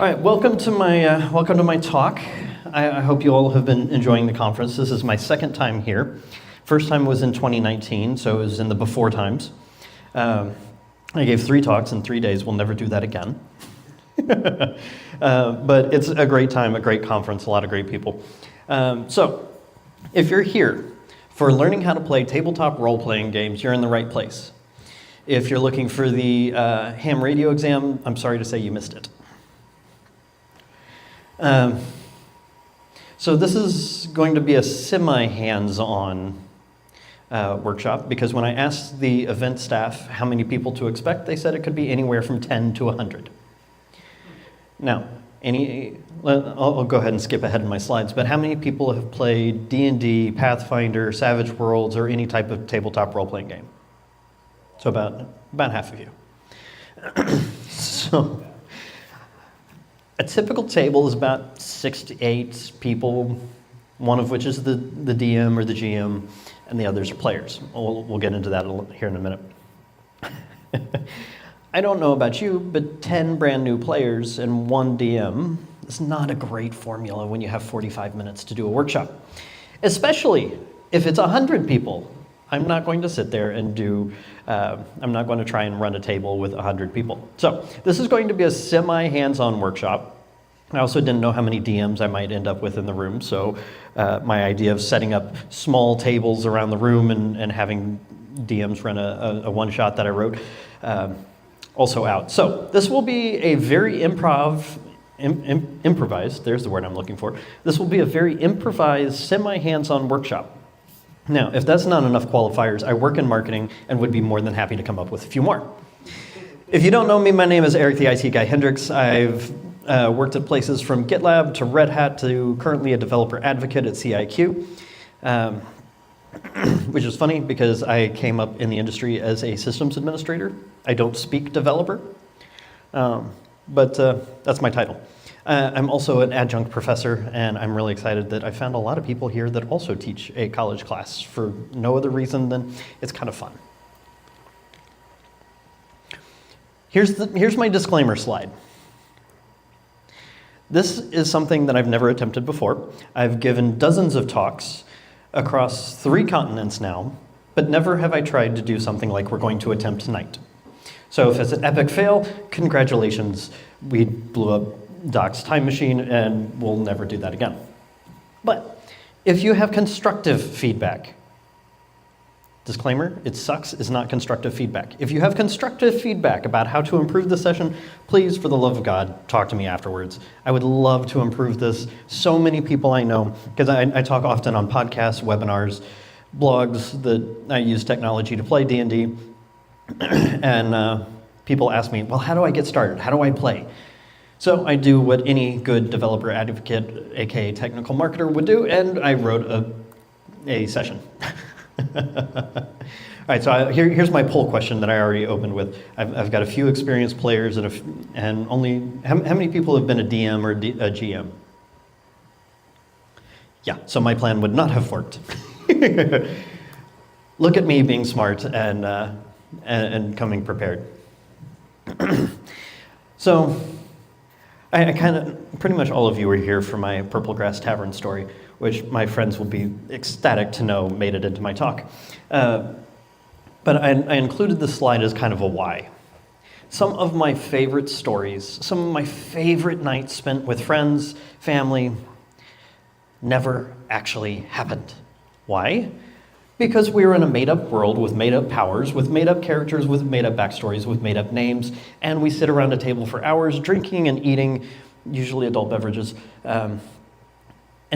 right, welcome to my talk. I hope you all have been enjoying the conference. This is my second time here. First time was in 2019, so it was in the before times. I gave 3 talks in 3 days. We'll never do that again. But it's a great time, a great conference, a lot of great people. So, if you're here for learning how to play tabletop role-playing games, you're in the right place. If you're looking for the ham radio exam, I'm sorry to say you missed it. So this is going to be a semi-hands-on workshop, because when I asked the event staff how many people to expect, they said it could be anywhere from 10 to 100. Now, I'll go ahead and skip ahead in my slides, but how many people have played D&D, Pathfinder, Savage Worlds, or any type of tabletop role-playing game? So about half of you. So, a typical table is about 6 to 8 people, one of which is the DM or the GM, and the others are players. We'll get into that here in a minute. I don't know about you, but 10 brand new players and 1 DM is not a great formula when you have 45 minutes to do a workshop, especially if it's 100 people. I'm not going to sit there and I'm not going to try and run a table with 100 people. So this is going to be a semi-hands-on workshop. I also didn't know how many DMs I might end up with in the room, so my idea of setting up small tables around the room and having DMs run a one-shot that I wrote also out. So this will be a very improvised, there's the word I'm looking for. This will be a very improvised, semi-hands-on workshop. Now, if that's not enough qualifiers, I work in marketing and would be more than happy to come up with a few more. If you don't know me, my name is Eric the IT Guy Hendricks. I've worked at places from GitLab to Red Hat to currently a developer advocate at CIQ, which is funny because I came up in the industry as a systems administrator. I don't speak developer, but that's my title. I'm also an adjunct professor, and I'm really excited that I found a lot of people here that also teach a college class for no other reason than it's kind of fun. Here's my disclaimer slide. This is something that I've never attempted before. I've given dozens of talks across 3 continents now, but never have I tried to do something like we're going to attempt tonight. So if it's an epic fail, congratulations, we blew up Doc's time machine, and we'll never do that again. But if you have constructive feedback, disclaimer, it sucks is not constructive feedback. If you have constructive feedback about how to improve the session, please, for the love of God, talk to me afterwards. I would love to improve this. So many people I know, because I talk often on podcasts, webinars, blogs, that I use technology to play D&D, and people ask me, well, how do I get started? How do I play? So I do what any good developer advocate, aka technical marketer, would do, and I wrote a session. All right, so here's my poll question that I already opened with. I've got a few experienced players and only, how many people have been a DM or a GM? Yeah, so my plan would not have worked. Look at me being smart and coming prepared. So, I kind of, pretty much all of you are here for my Purple Grass Tavern story, which my friends will be ecstatic to know made it into my talk. But I included this slide as kind of a why. Some of my favorite stories, some of my favorite nights spent with friends, family, never actually happened. Why? Because we were in a made-up world with made-up powers, with made-up characters, with made-up backstories, with made-up names, and we sit around a table for hours drinking and eating, usually adult beverages, and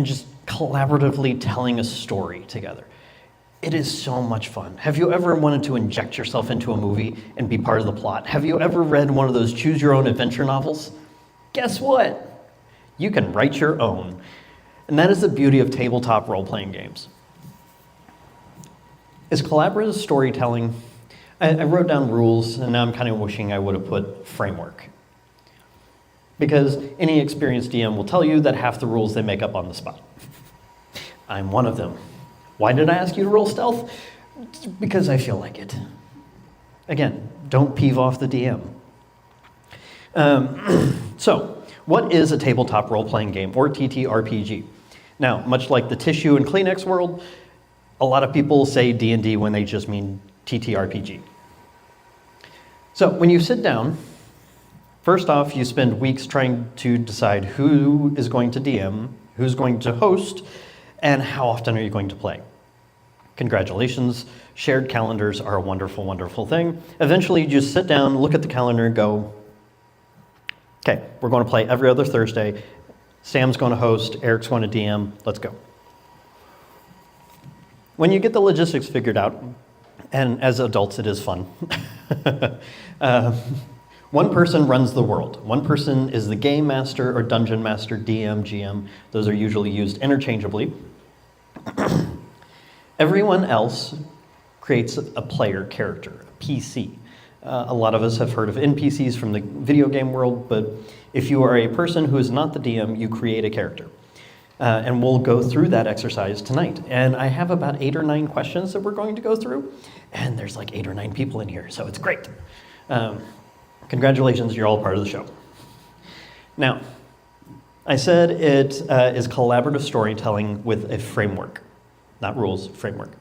just collaboratively telling a story together. It is so much fun. Have you ever wanted to inject yourself into a movie and be part of the plot? Have you ever read one of those choose-your-own-adventure novels? Guess what? You can write your own. And that is the beauty of tabletop role-playing games. Is collaborative storytelling, I wrote down rules, and now I'm kind of wishing I would have put framework. Because any experienced DM will tell you that half the rules they make up on the spot. I'm one of them. Why did I ask you to roll stealth? Because I feel like it. Again, don't peeve off the DM. So, what is a tabletop role-playing game, or TTRPG? Now, much like the tissue and Kleenex world, a lot of people say D&D when they just mean TTRPG. So when you sit down, first off, you spend weeks trying to decide who is going to DM, who's going to host, and how often are you going to play. Congratulations, shared calendars are a wonderful, wonderful thing. Eventually, you just sit down, look at the calendar, and go, okay, we're going to play every other Thursday. Sam's going to host, Eric's going to DM, let's go. When you get the logistics figured out, and as adults it is fun, one person runs the world. One person is the game master or dungeon master, DM, GM. Those are usually used interchangeably. Everyone else creates a player character, a PC. A lot of us have heard of NPCs from the video game world, but if you are a person who is not the DM, you create a character. And we'll go through that exercise tonight. And I have about 8 or 9 questions that we're going to go through, and there's like 8 or 9 people in here, so it's great. Congratulations, you're all part of the show. Now, I said it is collaborative storytelling with a framework, not rules, framework.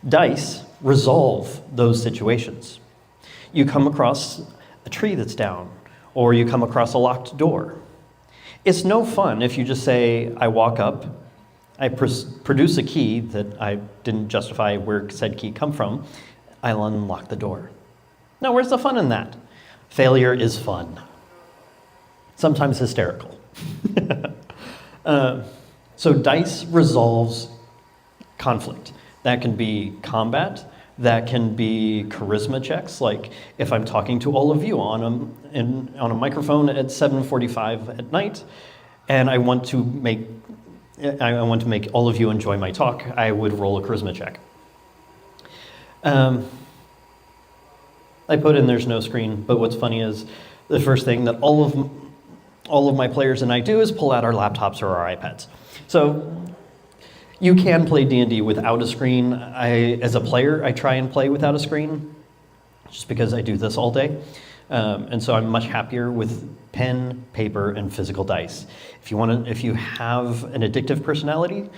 Dice resolve those situations. You come across a tree that's down, or you come across a locked door. It's no fun if you just say, I walk up, I produce a key that I didn't justify where said key come from, I'll unlock the door. Now, where's the fun in that? Failure is fun. Sometimes hysterical. So dice resolves conflict. That can be combat, that can be charisma checks, like if I'm talking to all of you on a microphone at 7:45 at night, and I want to make all of you enjoy my talk, I would roll a charisma check. I put in there's no screen, but what's funny is the first thing that all of my players and I do is pull out our laptops or our iPads. So you can play D&D without a screen. As a player, I try and play without a screen, just because I do this all day. And so I'm much happier with pen, paper, and physical dice. If you have an addictive personality,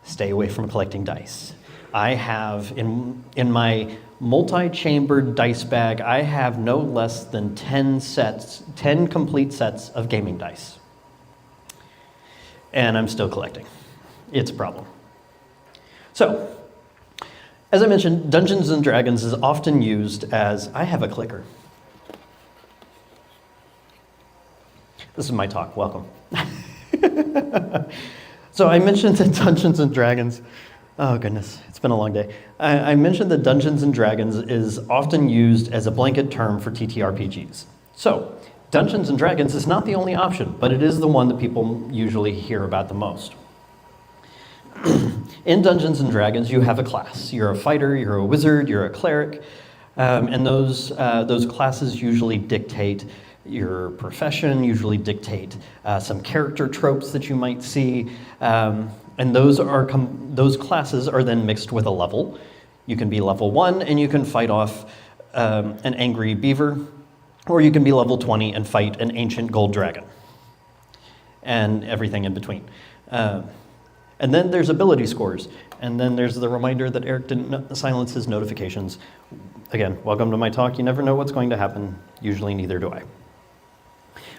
stay away from collecting dice. I have, in my multi-chambered dice bag, I have no less than 10 complete sets of gaming dice. And I'm still collecting. It's a problem. So, as I mentioned, Dungeons & Dragons is often used as, I have a clicker. This is my talk, welcome. So I mentioned that Dungeons & Dragons, oh goodness, it's been a long day. I mentioned that Dungeons & Dragons is often used as a blanket term for TTRPGs. So, Dungeons & Dragons is not the only option, but it is the one that people usually hear about the most. In Dungeons & Dragons, you have a class. You're a fighter, you're a wizard, you're a cleric, and those classes usually dictate your profession, usually dictate some character tropes that you might see, and those classes are then mixed with a level. You can be level 1 and you can fight off an angry beaver, or you can be level 20 and fight an ancient gold dragon, and everything in between. And then there's ability scores, and then there's the reminder that Eric didn't silence his notifications. Again, welcome to my talk. You never know what's going to happen. Usually neither do I.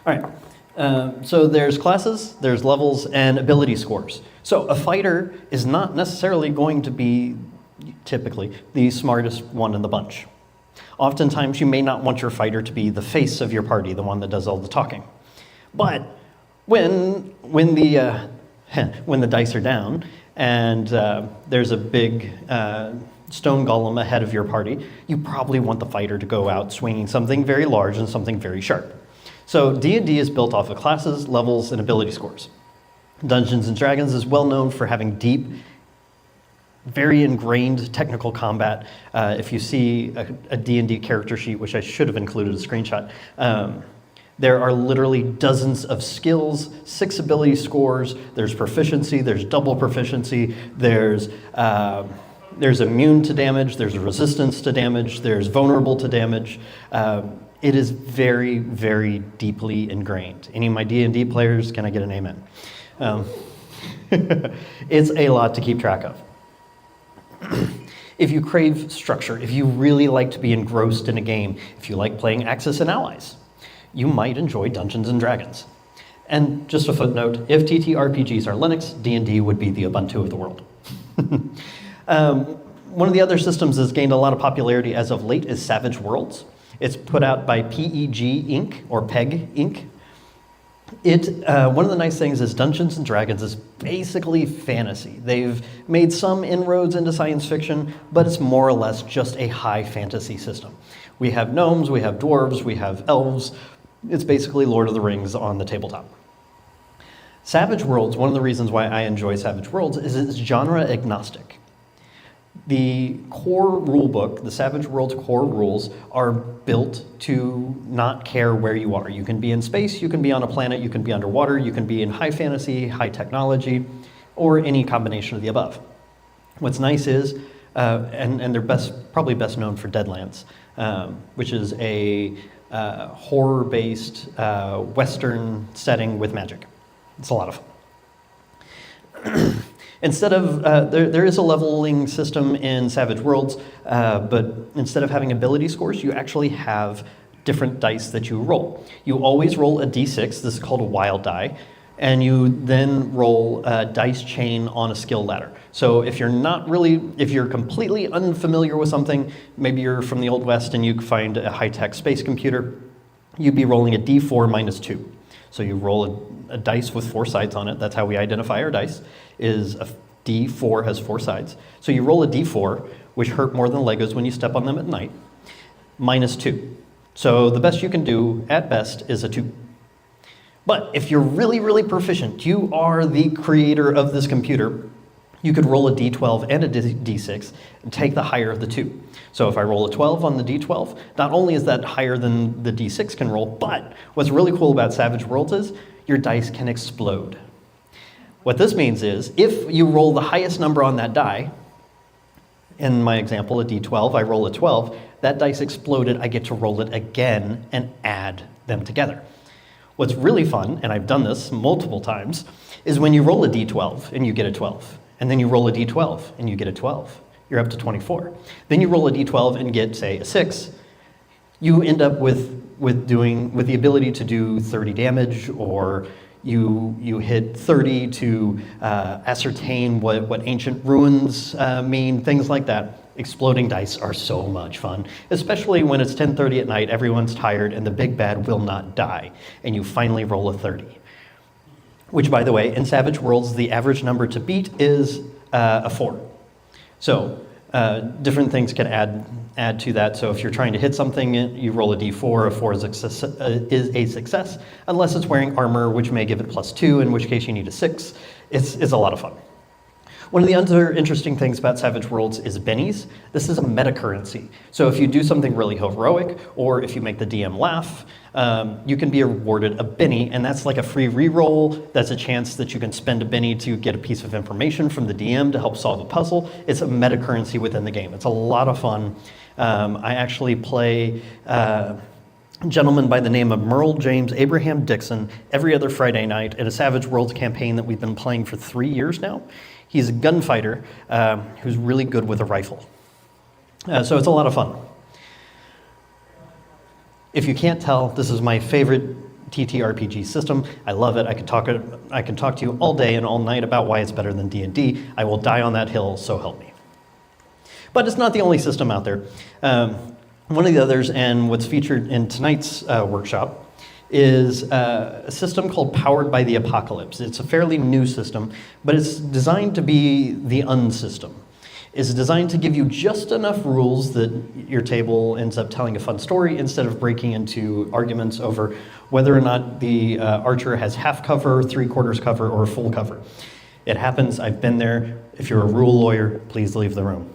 All right, so there's classes, there's levels, and ability scores. So a fighter is not necessarily going to be, typically, the smartest one in the bunch. Oftentimes, you may not want your fighter to be the face of your party, the one that does all the talking. But when the dice are down and there's a big stone golem ahead of your party, you probably want the fighter to go out swinging something very large and something very sharp. So D&D is built off of classes, levels, and ability scores. Dungeons & Dragons is well known for having deep, very ingrained technical combat. If you see a D&D character sheet, which I should have included a screenshot, there are literally dozens of skills, 6 ability scores, there's proficiency, there's double proficiency, there's immune to damage, there's resistance to damage, there's vulnerable to damage. It is very, very deeply ingrained. Any of my D&D players, can I get an amen? It's a lot to keep track of. If you crave structure, if you really like to be engrossed in a game, if you like playing Axis and Allies, you might enjoy Dungeons and Dragons. And just a footnote, if TTRPGs are Linux, D&D would be the Ubuntu of the world. One of the other systems that's gained a lot of popularity as of late is Savage Worlds. It's put out by PEG Inc. or PEG Inc. One of the nice things is Dungeons and Dragons is basically fantasy. They've made some inroads into science fiction, but it's more or less just a high fantasy system. We have gnomes, we have dwarves, we have elves. It's basically Lord of the Rings on the tabletop. Savage Worlds, one of the reasons why I enjoy Savage Worlds is it's genre agnostic. The core rulebook, the Savage Worlds core rules, are built to not care where you are. You can be in space, you can be on a planet, you can be underwater, you can be in high fantasy, high technology, or any combination of the above. What's nice is, and they're probably best known for Deadlands, which is a horror-based Western setting with magic. It's a lot of fun. Instead of, there is a leveling system in Savage Worlds, but instead of having ability scores, you actually have different dice that you roll. You always roll a d6, this is called a wild die, and you then roll a dice chain on a skill ladder. So if you're completely unfamiliar with something, maybe you're from the Old West and you find a high-tech space computer, you'd be rolling a d4 minus 2. So you roll a dice with 4 sides on it. That's how we identify our dice, is a D4 has 4 sides. So you roll a D4, which hurt more than Legos when you step on them at night, minus 2. So the best you can do, at best, is a 2. But if you're really, really proficient, you are the creator of this computer, you could roll a D12 and a D6 and take the higher of the 2. So if I roll a 12 on the D12, not only is that higher than the D6 can roll, but what's really cool about Savage Worlds is your dice can explode. What this means is if you roll the highest number on that die, in my example, a D12, I roll a 12, that dice exploded, I get to roll it again and add them together. What's really fun, and I've done this multiple times, is when you roll a D12 and you get a 12. And then you roll a d12 and you get a 12. You're up to 24. Then you roll a d12 and get, say, a 6. You end up with the ability to do 30 damage, or you hit 30 to ascertain what ancient ruins mean, things like that. Exploding dice are so much fun, especially when it's 10:30 at night, everyone's tired, and the big bad will not die, and you finally roll a 30. Which, by the way, in Savage Worlds, the average number to beat is a 4. So different things can add to that. So if you're trying to hit something, you roll a d4. A 4 is a success, unless it's wearing armor, which may give it +2, in which case you need a 6. It's a lot of fun. One of the other interesting things about Savage Worlds is bennies. This is a meta currency. So if you do something really heroic, or if you make the DM laugh, you can be awarded a benny, and that's like a free reroll. That's a chance that you can spend a benny to get a piece of information from the DM to help solve a puzzle. It's a meta currency within the game. It's a lot of fun. I actually play a gentleman by the name of Merle James Abraham Dixon every other Friday night in a Savage Worlds campaign that we've been playing for 3 years now. He's a gunfighter who's really good with a rifle. So it's a lot of fun. If you can't tell, this is my favorite TTRPG system. I love it. I can talk to you all day and all night about why it's better than D&D. I will die on that hill, so help me. But it's not the only system out there. One of the others, and what's featured in tonight's workshop, is a system called Powered by the Apocalypse. It's a fairly new system, but it's designed to be the unsystem. It's designed to give you just enough rules that your table ends up telling a fun story instead of breaking into arguments over whether or not the archer has half cover, 3/4 cover, or full cover. It happens. I've been there. If you're a rule lawyer, please leave the room.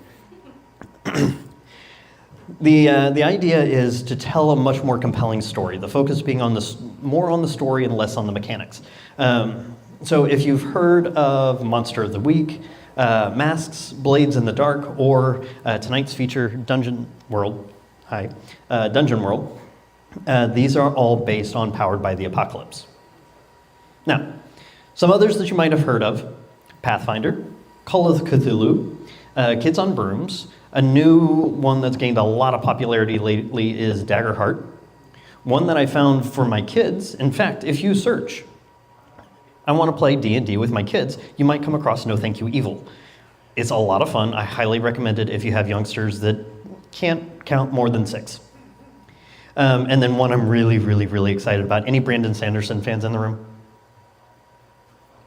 The idea is to tell a much more compelling story, the focus being on more on the story and less on the mechanics. So if you've heard of Monster of the Week, Masks, Blades in the Dark, or tonight's feature, Dungeon World, These are all based on Powered by the Apocalypse. Now, some others that you might have heard of: Pathfinder, Call of Cthulhu, Kids on Brooms. A new one that's gained a lot of popularity lately is Daggerheart. One that I found for my kids, in fact, if you search, I want to play D&D with my kids, you might come across No Thank You Evil. It's a lot of fun. I highly recommend it if you have youngsters that can't count more than 6. And then one I'm really, really, really excited about. Any Brandon Sanderson fans in the room?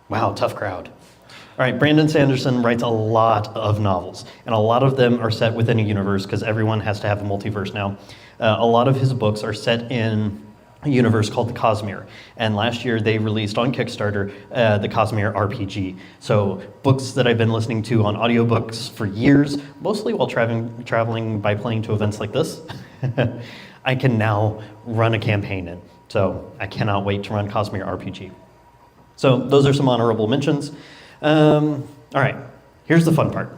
Wow, tough crowd. All right, Brandon Sanderson writes a lot of novels, and a lot of them are set within a universe because everyone has to have a multiverse now. A lot of his books are set in a universe called the Cosmere, and last year they released on Kickstarter the Cosmere RPG. So books that I've been listening to on audiobooks for years, mostly while traveling by plane to events like this, I can now run a campaign in. So I cannot wait to run Cosmere RPG. So those are some honorable mentions. All right, here's the fun part.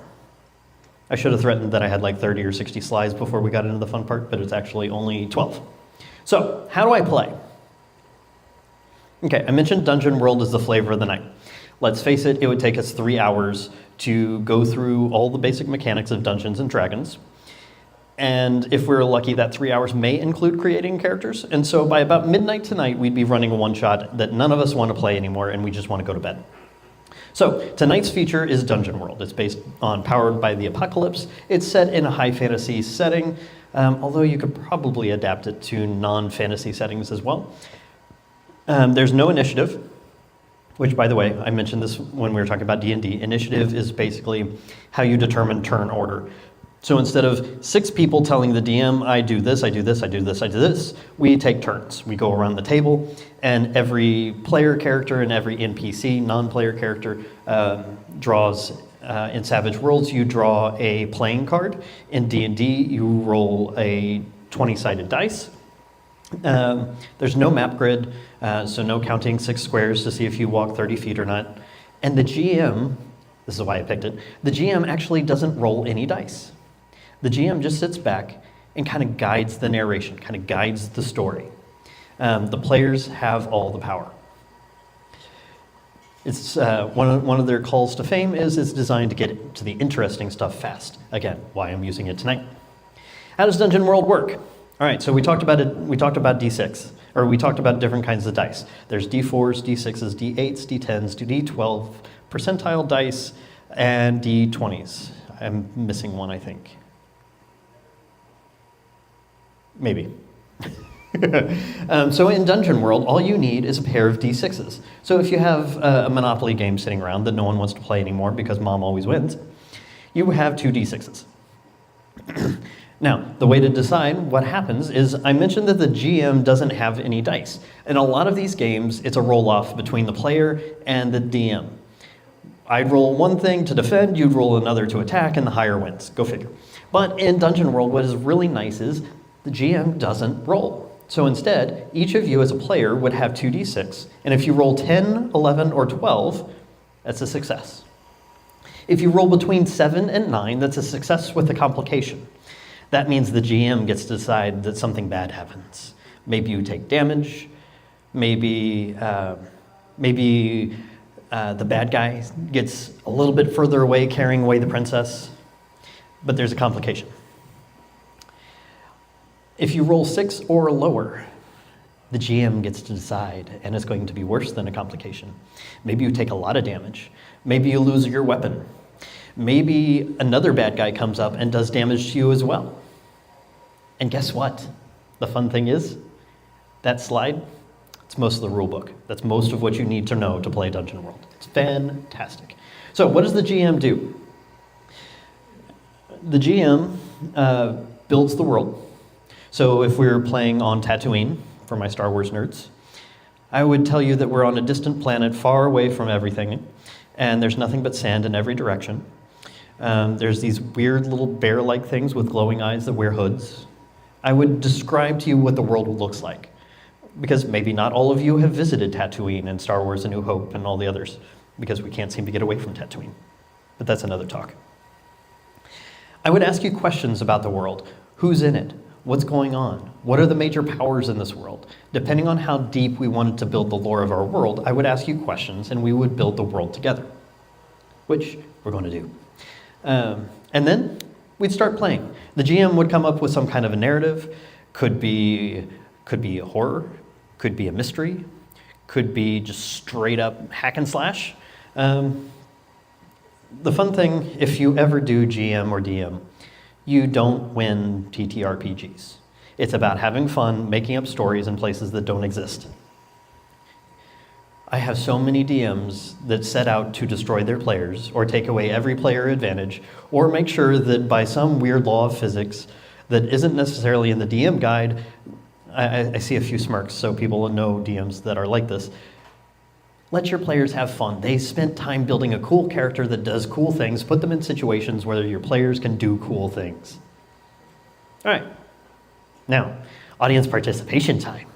I should have threatened that I had like 30 or 60 slides before we got into the fun part, but it's actually only 12. So, how do I play? Okay, I mentioned Dungeon World is the flavor of the night. Let's face it, it would take us 3 hours to go through all the basic mechanics of Dungeons and Dragons. And if we're lucky, that 3 hours may include creating characters. And so by about midnight tonight, we'd be running a one-shot that none of us want to play anymore, and we just want to go to bed. So tonight's feature is Dungeon World. It's based on Powered by the Apocalypse. It's set in a high fantasy setting, although you could probably adapt it to non-fantasy settings as well. There's no initiative, which, by the way, I mentioned this when we were talking about D&D. Initiative is basically how you determine turn order. So instead of 6 people telling the DM, I do this, I do this, I do this, I do this, we take turns. We go around the table, and every player character and every NPC, non-player character, draws, in Savage Worlds, you draw a playing card. In D&D, you roll a 20-sided dice. There's no map grid, so no counting 6 squares to see if you walk 30 feet or not. And the GM, this is why I picked it, the GM actually doesn't roll any dice. The GM just sits back and kind of guides the narration, kind of guides the story. The players have all the power. It's one of their calls to fame is it's designed to get to the interesting stuff fast. Again, why I'm using it tonight. How does Dungeon World work? All right, so we talked about it. We talked about D6, or we talked about different kinds of dice. There's D4s, D6s, D8s, D10s, D12 percentile dice, and D20s. I'm missing one, I think. Maybe. So in Dungeon World, all you need is a pair of D6s. So if you have a Monopoly game sitting around that no one wants to play anymore because mom always wins, you have 2 D6s. Now, the way to decide what happens is I mentioned that the GM doesn't have any dice. In a lot of these games, it's a roll-off between the player and the DM. I'd roll one thing to defend, you'd roll another to attack, and the higher wins. Go figure. But in Dungeon World, what is really nice is the GM doesn't roll. So instead, each of you as a player would have 2d6, and if you roll 10, 11, or 12, that's a success. If you roll between 7 and 9, that's a success with a complication. That means the GM gets to decide that something bad happens. Maybe you take damage, maybe the bad guy gets a little bit further away carrying away the princess, but there's a complication. If you roll 6 or lower, the GM gets to decide, and it's going to be worse than a complication. Maybe you take a lot of damage. Maybe you lose your weapon. Maybe another bad guy comes up and does damage to you as well. And guess what? The fun thing is, that slide, it's most of the rule book. That's most of what you need to know to play Dungeon World. It's fantastic. So what does the GM do? The GM builds the world. So if we're playing on Tatooine, for my Star Wars nerds, I would tell you that we're on a distant planet far away from everything, and there's nothing but sand in every direction. There's these weird little bear-like things with glowing eyes that wear hoods. I would describe to you what the world looks like, because maybe not all of you have visited Tatooine and Star Wars A New Hope and all the others, because we can't seem to get away from Tatooine. But that's another talk. I would ask you questions about the world. Who's in it? What's going on? What are the major powers in this world? Depending on how deep we wanted to build the lore of our world, I would ask you questions and we would build the world together, which we're going to do. And then we'd start playing. The GM would come up with some kind of a narrative. Could be a horror, could be a mystery, could be just straight up hack and slash. The fun thing, if you ever do GM or DM, you don't win TTRPGs. It's about having fun, making up stories in places that don't exist. I have so many DMs that set out to destroy their players, or take away every player advantage, or make sure that by some weird law of physics that isn't necessarily in the DM guide, I see a few smirks, so people know DMs that are like this. Let your players have fun. They spent time building a cool character that does cool things. Put them in situations where your players can do cool things. All right. Now, audience participation time.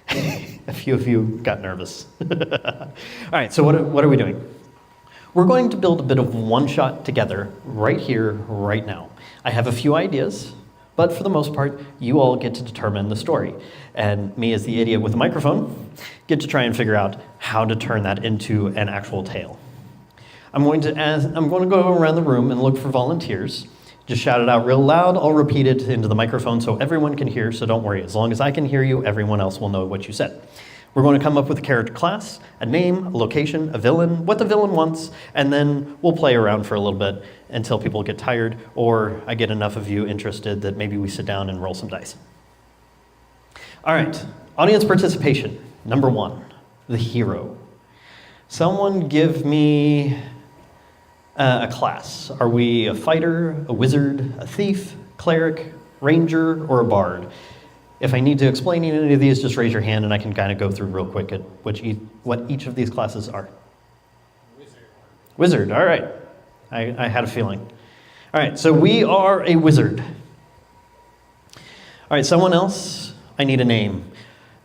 A few of you got nervous. All right, so what are we doing? We're going to build a bit of one-shot together right here, right now. I have a few ideas, but for the most part, you all get to determine the story. And me as the idiot with a microphone get to try and figure out how to turn that into an actual tale. I'm going to go around the room and look for volunteers. Just shout it out real loud. I'll repeat it into the microphone so everyone can hear, so don't worry. As long as I can hear you, everyone else will know what you said. We're going to come up with a character class, a name, a location, a villain, what the villain wants, and then we'll play around for a little bit until people get tired or I get enough of you interested that maybe we sit down and roll some dice. All right, audience participation. Number 1, the hero. Someone give me a class. Are we a fighter, a wizard, a thief, cleric, ranger, or a bard? If I need to explain any of these, just raise your hand and I can kind of go through real quick at what each of these classes are. Wizard, all right. I had a feeling. All right, so we are a wizard. All right, someone else, I need a name.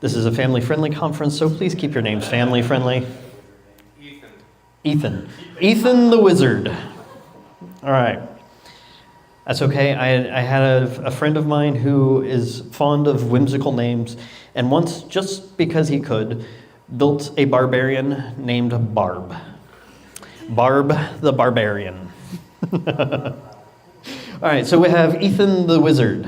This is a family-friendly conference, so please keep your names family-friendly. Ethan. Ethan the wizard. All right. That's okay. I had a friend of mine who is fond of whimsical names, and once, just because he could, built a barbarian named Barb. Barb the barbarian. All right, so we have Ethan the wizard.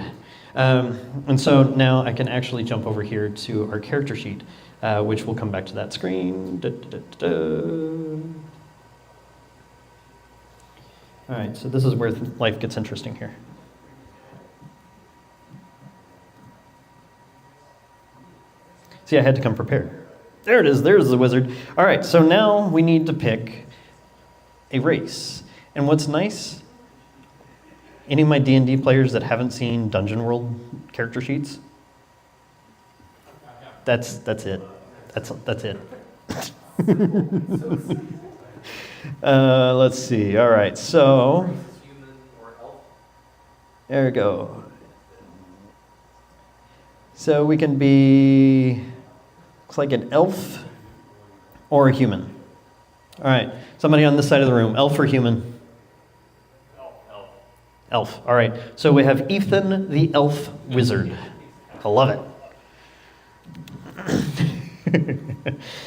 And so now I can actually jump over here to our character sheet, which will come back to that screen. All right, so this is where life gets interesting here. See, I had to come prepared. There it is, there's the wizard. All right, so now we need to pick a race. And what's nice, any of my D&D players that haven't seen Dungeon World character sheets? That's it. That's it. Let's see. All right, so there we go. So we can be, looks like an elf or a human. All right, somebody on this side of the room, elf or human? Elf. All right, so we have Ethan the elf wizard. I love it.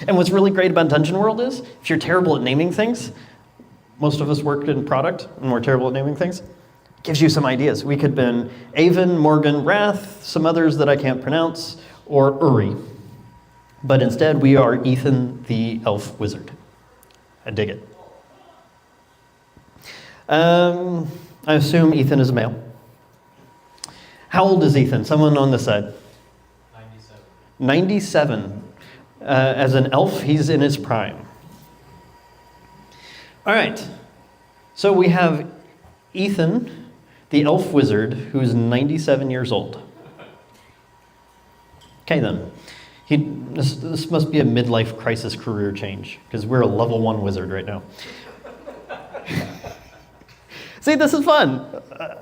And what's really great about Dungeon World is, if you're terrible at naming things, most of us work in product and we're terrible at naming things, it gives you some ideas. We could have been Avon, Morgan, Wrath, some others that I can't pronounce, or Uri. But instead we are Ethan the elf wizard. I dig it. I assume Ethan is a male. How old is Ethan? Someone on this side. 97. 97. As an elf, he's in his prime. All right. So we have Ethan, the elf wizard, who's 97 years old. Okay, then. This must be a midlife crisis career change, because we're a level 1 wizard right now. See, this is fun.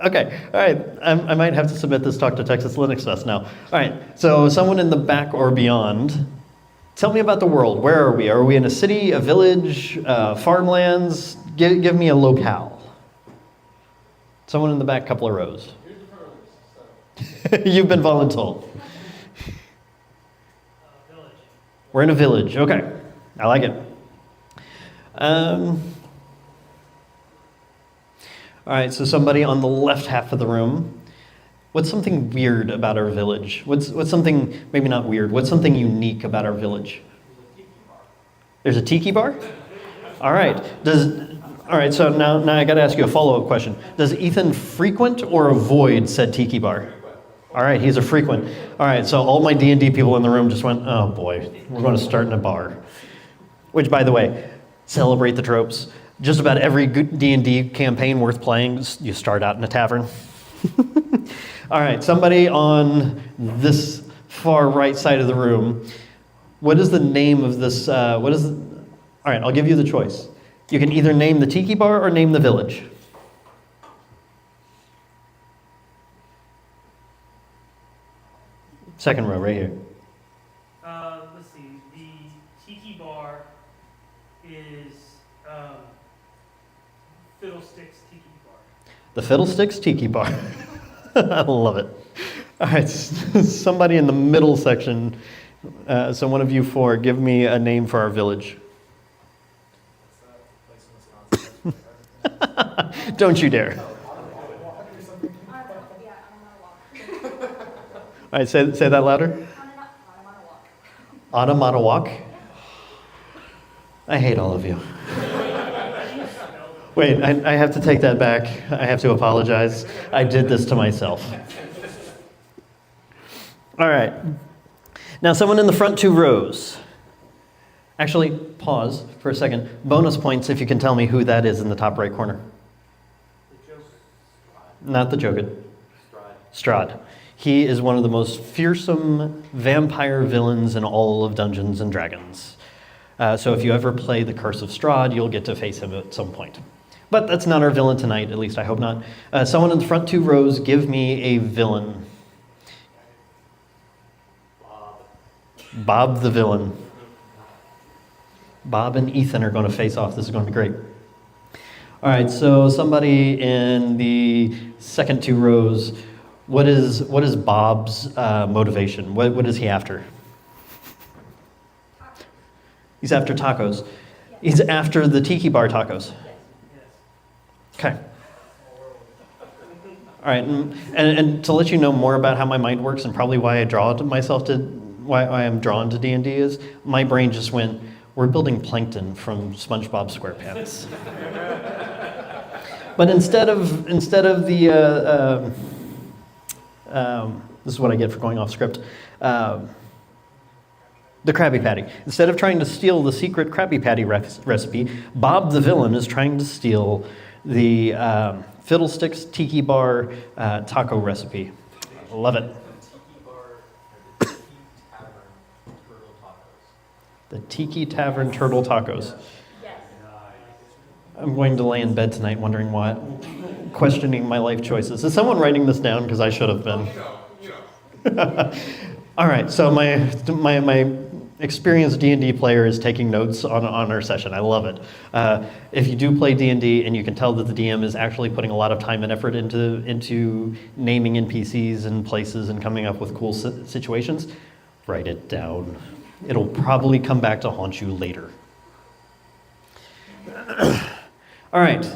Okay, all right. I might have to submit this talk to Texas Linux Fest now. All right, so someone in the back or beyond, tell me about the world. Where are we? Are we in a city, a village, farmlands? Give me a locale. Someone in the back, couple of rows. You've been voluntold. Village. We're in a village. Okay. I like it. All right, so somebody on the left half of the room. What's something weird about our village? What's something, maybe not weird, what's something unique about our village? There's a tiki bar? All right. All right, so now I got to ask you a follow-up question. Does Ethan frequent or avoid said tiki bar? All right, he's a frequent. All right, so all my D&D people in the room just went, oh boy, we're going to start in a bar. Which, by the way, celebrate the tropes. Just about every good D&D campaign worth playing, you start out in a tavern. All right, somebody on this far right side of the room. What is the name of this? All right, I'll give you the choice. You can either name the tiki bar or name the village. Second row, right here. Let's see. The tiki bar is Fiddlesticks Tiki Bar. The Fiddlesticks Tiki Bar. I love it. All right, somebody in the middle section. So one of you four, give me a name for our village. Don't you dare. All right, say that louder. Onomatopoeia. I hate all of you. Wait, I have to take that back. I have to apologize. I did this to myself. All right. Now, someone in the front two rows. Actually, pause for a second. Bonus points if you can tell me who that is in the top right corner. Not the Jokid. Strahd. He is one of the most fearsome vampire villains in all of Dungeons and Dragons. So if you ever play The Curse of Strahd, you'll get to face him at some point. But that's not our villain tonight, at least I hope not. Someone in the front two rows, give me a villain. Bob the villain. Bob and Ethan are going to face off. This is going to be great. All right, so somebody in the second two rows, what is Bob's motivation? What is he after? He's after tacos. He's after the tiki bar tacos. Okay. All right, and to let you know more about how my mind works and probably why I why I am drawn to D&D is my brain just went, we're building plankton from SpongeBob SquarePants. But instead of the this is what I get for going off script. The Krabby Patty. Instead of trying to steal the secret Krabby Patty recipe, Bob the villain is trying to steal the Fiddlesticks Tiki Bar taco recipe. I love it. The Tiki Tavern Turtle Tacos. Yes. I'm going to lay in bed tonight wondering why, questioning my life choices. Is someone writing this down? Because I should have been. All right, so my experienced D&D player is taking notes on our session. I love it. If you do play D&D and you can tell that the DM is actually putting a lot of time and effort into naming NPCs and places and coming up with cool situations, write it down. It'll probably come back to haunt you later. All right,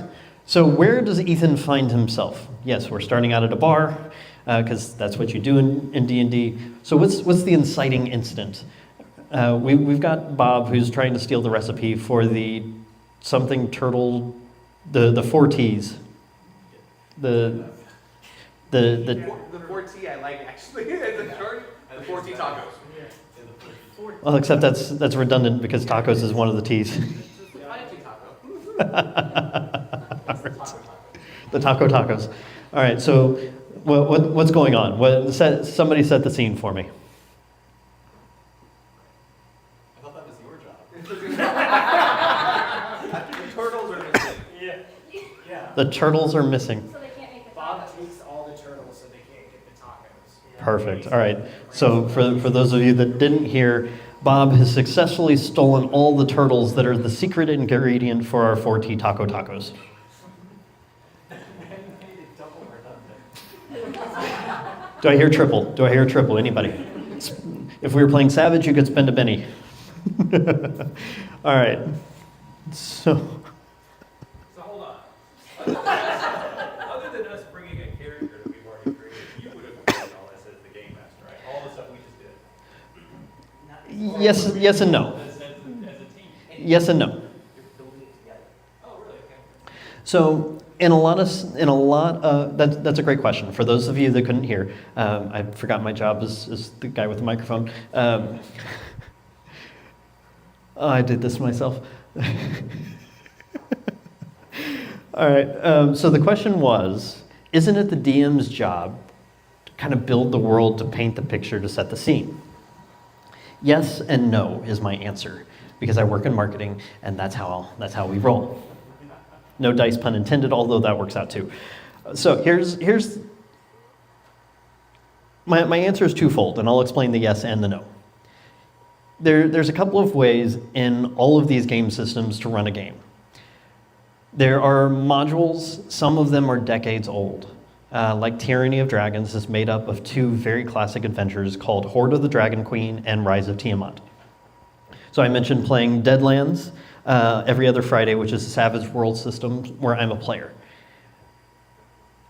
so where does Ethan find himself? Yes, we're starting out at a bar, because that's what you do in D&D. So what's the inciting incident? We've got Bob who's trying to steal the recipe for the something turtle, the 4 T's. The 4T I like actually. The 4T tacos. Well, except that's redundant because tacos is one of the T's. The taco tacos. All right, so what's going on? Somebody set the scene for me. I thought that was your job. The turtles are missing. Yeah. The turtles are missing. So they can't make the Bob tacos. takes all the turtles so they can't get the tacos. Perfect. All right. So for those of you that didn't hear, Bob has successfully stolen all the turtles that are the secret ingredient for our 4T taco tacos. Do I hear triple? Do I hear triple? Anybody? If we were playing Savage, you could spend a penny. All right. So hold on. Other than us bringing a character that we've already created, you would have created all this as the game master, right? All the stuff we just did. yes and no. As a team. Yes and no. You're building it together. Oh, really? Okay. So that's a great question. For those of you that couldn't hear, I forgot my job as the guy with the microphone. I did this myself. All right. So the question was, isn't it the DM's job to kind of build the world, to paint the picture, to set the scene? Yes and no is my answer, because I work in marketing, and that's how we roll. No dice, pun intended, although that works out too. So here's my answer is twofold, and I'll explain the yes and the no. There's a couple of ways in all of these game systems to run a game. There are modules, some of them are decades old. Like Tyranny of Dragons is made up of two very classic adventures called Hoard of the Dragon Queen and Rise of Tiamat. So I mentioned playing Deadlands every other Friday, which is a Savage World system where I'm a player.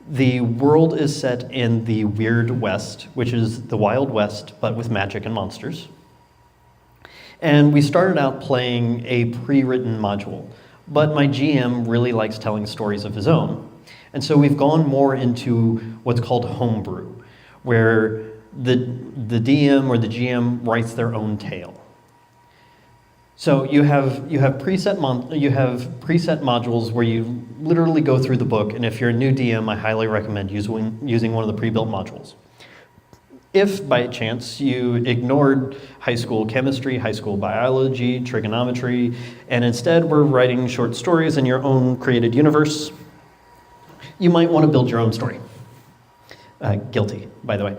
The world is set in the Weird West, which is the Wild West, but with magic and monsters. And we started out playing a pre-written module, but my GM really likes telling stories of his own. And so we've gone more into what's called homebrew, where the DM or the GM writes their own tale. So you have preset modules where you literally go through the book, and if you're a new DM, I highly recommend using one of the pre-built modules. If by chance you ignored high school chemistry, high school biology, trigonometry, and instead were writing short stories in your own created universe, you might want to build your own story. Guilty, by the way.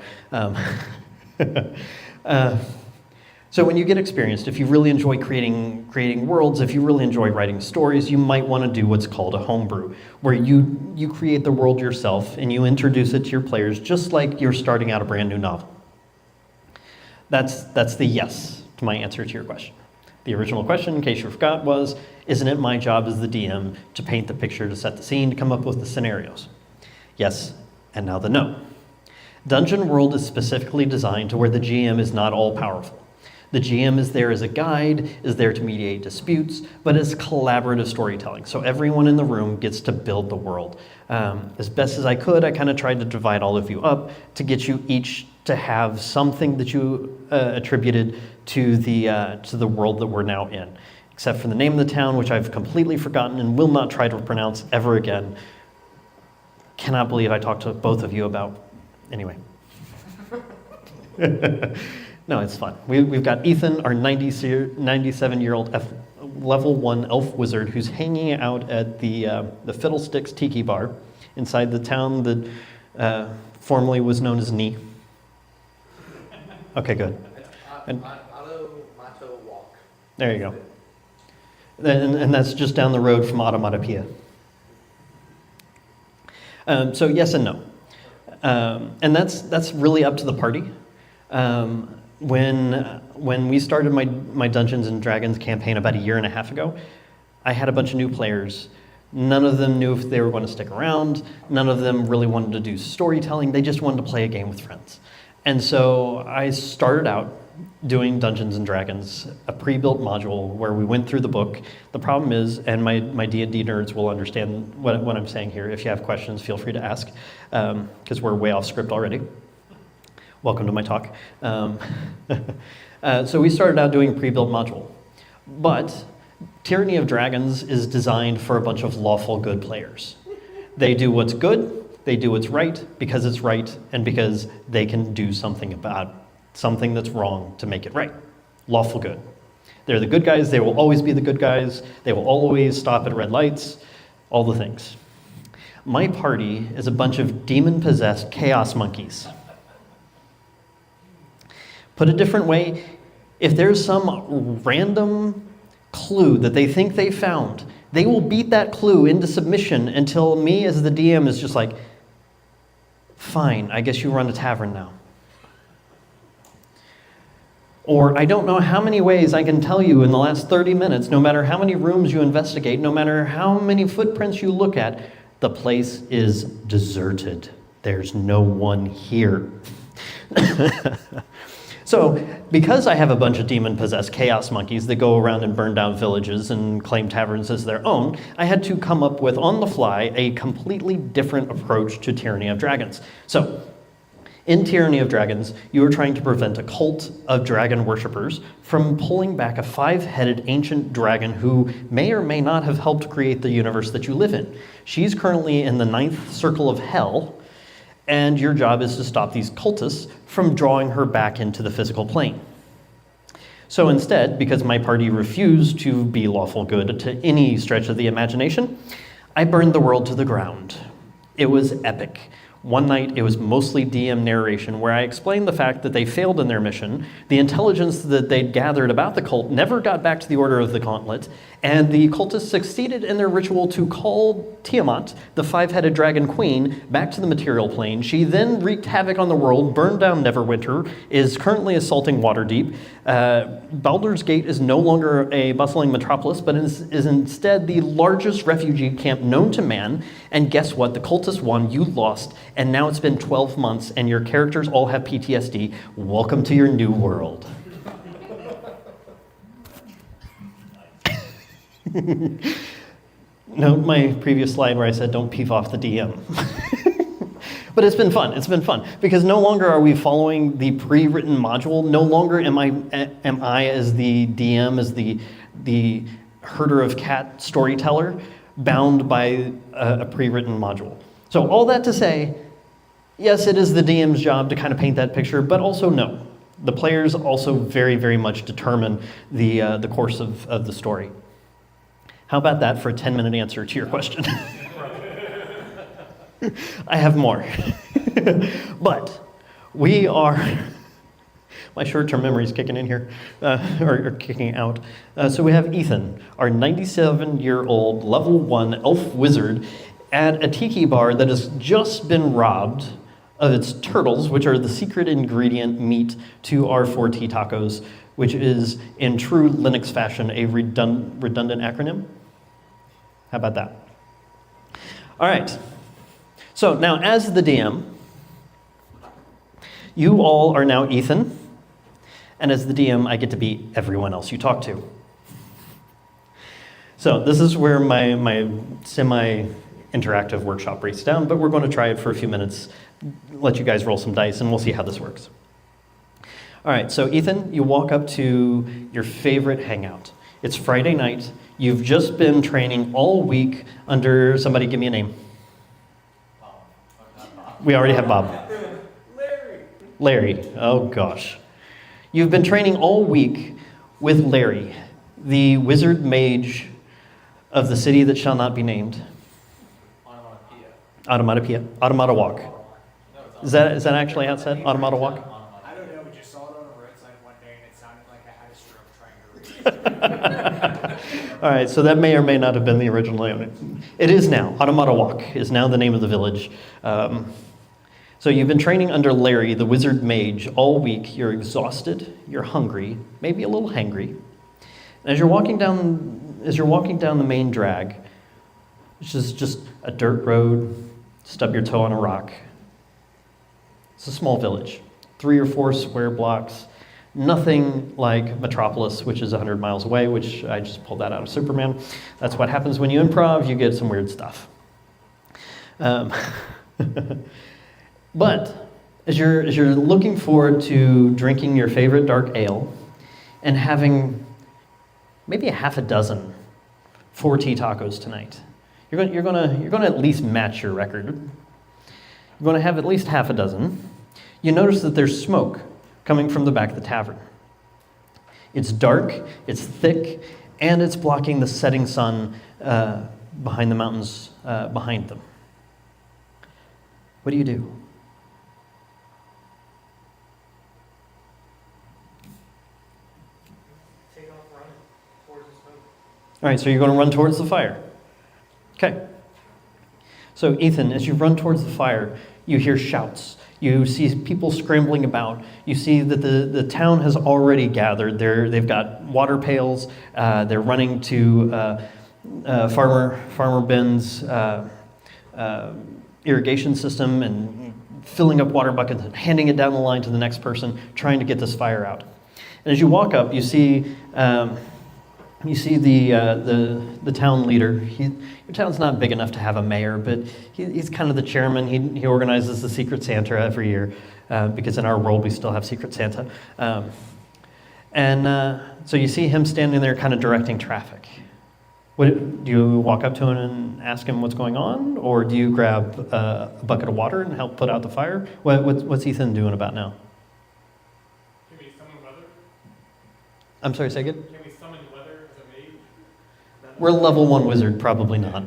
So when you get experienced, if you really enjoy creating worlds, if you really enjoy writing stories, you might want to do what's called a homebrew, where you create the world yourself and you introduce it to your players just like you're starting out a brand new novel. That's the yes to my answer to your question. The original question, in case you forgot, was, isn't it my job as the DM to paint the picture, to set the scene, to come up with the scenarios? Yes, and now the no. Dungeon World is specifically designed to where the GM is not all-powerful. The GM is there as a guide, is there to mediate disputes, but it's collaborative storytelling. So everyone in the room gets to build the world. As best as I could, I kind of tried to divide all of you up to get you each to have something that you attributed to the world that we're now in. Except for the name of the town, which I've completely forgotten and will not try to pronounce ever again. Cannot believe I talked to both of you about. Anyway. No, it's fun. We've got Ethan, our 97-year-old level 1 elf wizard, who's hanging out at the Fiddlesticks Tiki Bar inside the town that formerly was known as Ni. Okay, good. And Mato Walk. there you go. And that's just down the road from Automatopia. So yes and no. And that's really up to the party. When we started my Dungeons and Dragons campaign about a year and a half ago, I had a bunch of new players. None of them knew if they were going to stick around. None of them really wanted to do storytelling. They just wanted to play a game with friends. And so I started out doing Dungeons and Dragons, a pre-built module where we went through the book. The problem is, and my D&D nerds will understand what I'm saying here. If you have questions, feel free to ask, because we're way off script already. Welcome to my talk. So we started out doing a pre-built module. But Tyranny of Dragons is designed for a bunch of lawful good players. They do what's good, they do what's right because it's right, and because they can do something about something that's wrong to make it right. Lawful good. They're the good guys, they will always be the good guys, they will always stop at red lights, all the things. My party is a bunch of demon-possessed chaos monkeys. Put a different way, if there's some random clue that they think they found, they will beat that clue into submission until me as the DM is just like, Fine, I guess you run a tavern now. Or I don't know how many ways I can tell you in the last 30 minutes, no matter how many rooms you investigate, no matter how many footprints you look at, the place is deserted. There's no one here. So, because I have a bunch of demon-possessed chaos monkeys that go around and burn down villages and claim taverns as their own, I had to come up with, on the fly, a completely different approach to Tyranny of Dragons. So, in Tyranny of Dragons, you are trying to prevent a cult of dragon worshippers from pulling back a 5-headed ancient dragon who may or may not have helped create the universe that you live in. She's currently in the 9th circle of hell, and your job is to stop these cultists from drawing her back into the physical plane. So instead, because my party refused to be lawful good to any stretch of the imagination, I burned the world to the ground. It was epic. One night, it was mostly DM narration where I explained the fact that they failed in their mission, the intelligence that they'd gathered about the cult never got back to the Order of the Gauntlet, and the cultists succeeded in their ritual to call Tiamat, the 5-headed dragon queen, back to the material plane. She then wreaked havoc on the world, burned down Neverwinter, is currently assaulting Waterdeep. Baldur's Gate is no longer a bustling metropolis, but is instead the largest refugee camp known to man. And guess what? The cultists won, you lost, and now it's been 12 months, and your characters all have PTSD. Welcome to your new world. Note my previous slide where I said don't peeve off the DM. But it's been fun, because no longer are we following the pre-written module. No longer am I as the DM, as the herder of cat storyteller, bound by a pre-written module. So all that to say, yes, it is the DM's job to kind of paint that picture, but also no. The players also very, very much determine the course of the story. How about that for a 10-minute answer to your question? I have more. But we are... My short-term memory is kicking in here, or kicking out. So we have Ethan, our 97-year-old level 1 elf wizard, at a tiki bar that has just been robbed of its turtles, which are the secret ingredient meat to our 4T tacos, which is, in true Linux fashion, a redundant acronym. How about that? All right. So now, as the DM, you all are now Ethan, and as the DM, I get to be everyone else you talk to. So this is where my semi-interactive workshop breaks down, but we're going to try it for a few minutes, let you guys roll some dice, and we'll see how this works. All right, so Ethan, you walk up to your favorite hangout. It's Friday night. You've just been training all week under, somebody give me a name. We already have Bob. Larry. Oh gosh. You've been training all week with Larry, the wizard mage of the city that shall not be named. Automata-walk. Is that actually how it said? Automata-walk? I don't know, we just saw it on a website one day and it sounded like I had a stroke trying to read it. All right, so that may or may not have been the original name. It is now. Automata-walk is now the name of the village. So you've been training under Larry, the wizard mage, all week. You're exhausted, you're hungry, maybe a little hangry. And as you're walking down the main drag, which is just a dirt road, stub your toe on a rock. It's a small village, 3 or 4 square blocks, nothing like Metropolis, which is 100 miles away, which I just pulled that out of Superman. That's what happens when you improv, you get some weird stuff. But as you're looking forward to drinking your favorite dark ale and having maybe a half a dozen 4T tacos tonight, you're gonna at least match your record. You're going to have at least half a dozen. You notice that there's smoke coming from the back of the tavern. It's dark, it's thick, and it's blocking the setting sun behind the mountains behind them. What do you do? Take off running towards the smoke. All right, so you're going to run towards the fire. Okay. So Ethan, as you run towards the fire, you hear shouts. You see people scrambling about. You see that the town has already gathered. They've got water pails. They're running to Farmer Ben's irrigation system and filling up water buckets and handing it down the line to the next person, trying to get this fire out. And as you walk up, you see the town leader. Your town's not big enough to have a mayor, but he's kind of the chairman. He organizes the Secret Santa every year because in our world we still have Secret Santa. So you see him standing there kind of directing traffic. Do you walk up to him and ask him what's going on, or do you grab a bucket of water and help put out the fire? What's Ethan doing about now? Can we summon weather? I'm sorry, say again? Can we summon weather as a mage? We're level 1 wizard, probably not.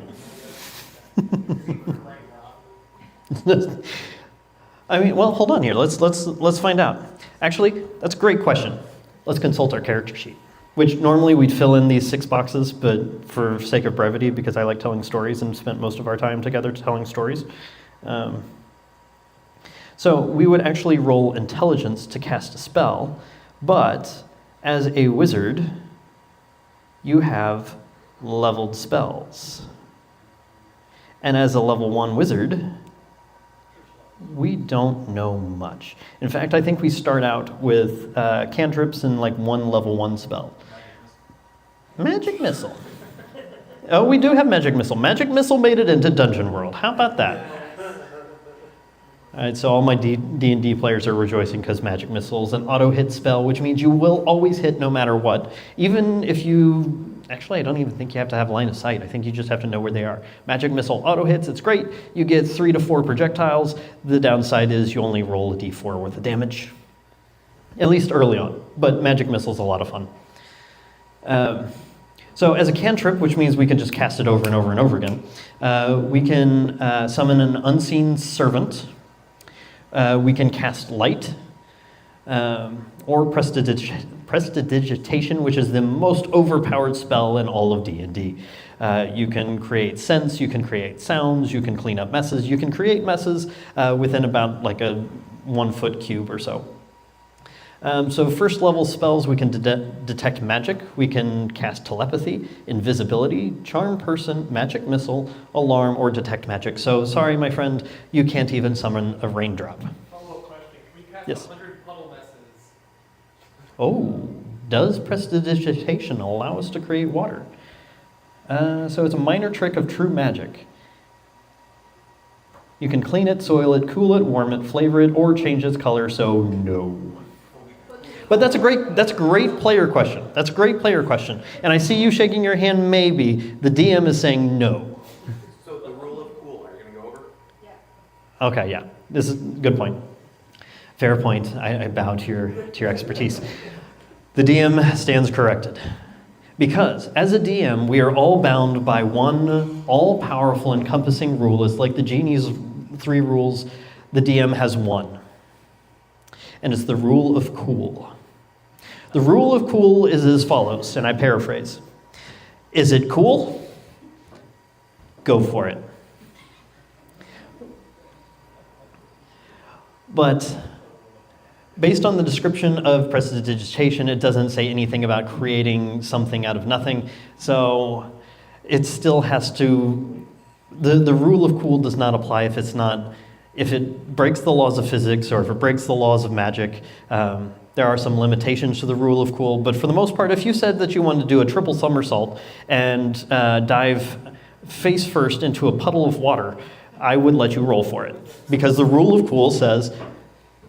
I mean, well, hold on here. Let's find out. Actually, that's a great question. Let's consult our character sheet, which normally we'd fill in these 6 boxes, but for sake of brevity, because I like telling stories and spent most of our time together telling stories. So we would actually roll intelligence to cast a spell, but as a wizard, you have leveled spells. And as a level 1 wizard, we don't know much. In fact, I think we start out with cantrips and like 1 level 1 spell. Magic Missile. Oh, we do have Magic Missile. Magic Missile made it into Dungeon World. How about that? All right, so all my D&D players are rejoicing because Magic Missile is an auto-hit spell, which means you will always hit no matter what. Even if you... Actually, I don't even think you have to have line of sight. I think you just have to know where they are. Magic Missile auto-hits, it's great. You get 3 to 4 projectiles. The downside is you only roll a d4 worth of damage. At least early on. But Magic Missile is a lot of fun. So as a cantrip, which means we can just cast it over and over and over again, we can summon an unseen servant. We can cast light, or prestidigitation, which is the most overpowered spell in all of D&D. You can create sense, you can create sounds, you can clean up messes, you can create messes within about like a 1-foot cube or so. So first level spells, we can detect magic, we can cast telepathy, invisibility, charm person, magic missile, alarm, or detect magic. So sorry, my friend, you can't even summon a raindrop. Follow-up question. Can we cast Yes. 100 puddle messes? Oh, does prestidigitation allow us to create water? So it's a minor trick of true magic. You can clean it, soil it, cool it, warm it, flavor it, or change its color, so no. But that's a great player question. That's a great player question. And I see you shaking your hand, maybe. The DM is saying no. So the rule of cool, are you going to go over? Yeah. Okay, yeah. This is a good point. Fair point. I bow to your expertise. The DM stands corrected. Because as a DM, we are all bound by one all-powerful encompassing rule. It's like the genie's 3 rules. The DM has 1. And it's the rule of cool. The rule of cool is as follows, and I paraphrase. Is it cool? Go for it. But based on the description of prestidigitation, it doesn't say anything about creating something out of nothing. So it still has to, the rule of cool does not apply if it breaks the laws of physics or if it breaks the laws of magic. There are some limitations to the rule of cool, but for the most part, if you said that you wanted to do a triple somersault and dive face first into a puddle of water, I would let you roll for it. Because the rule of cool says,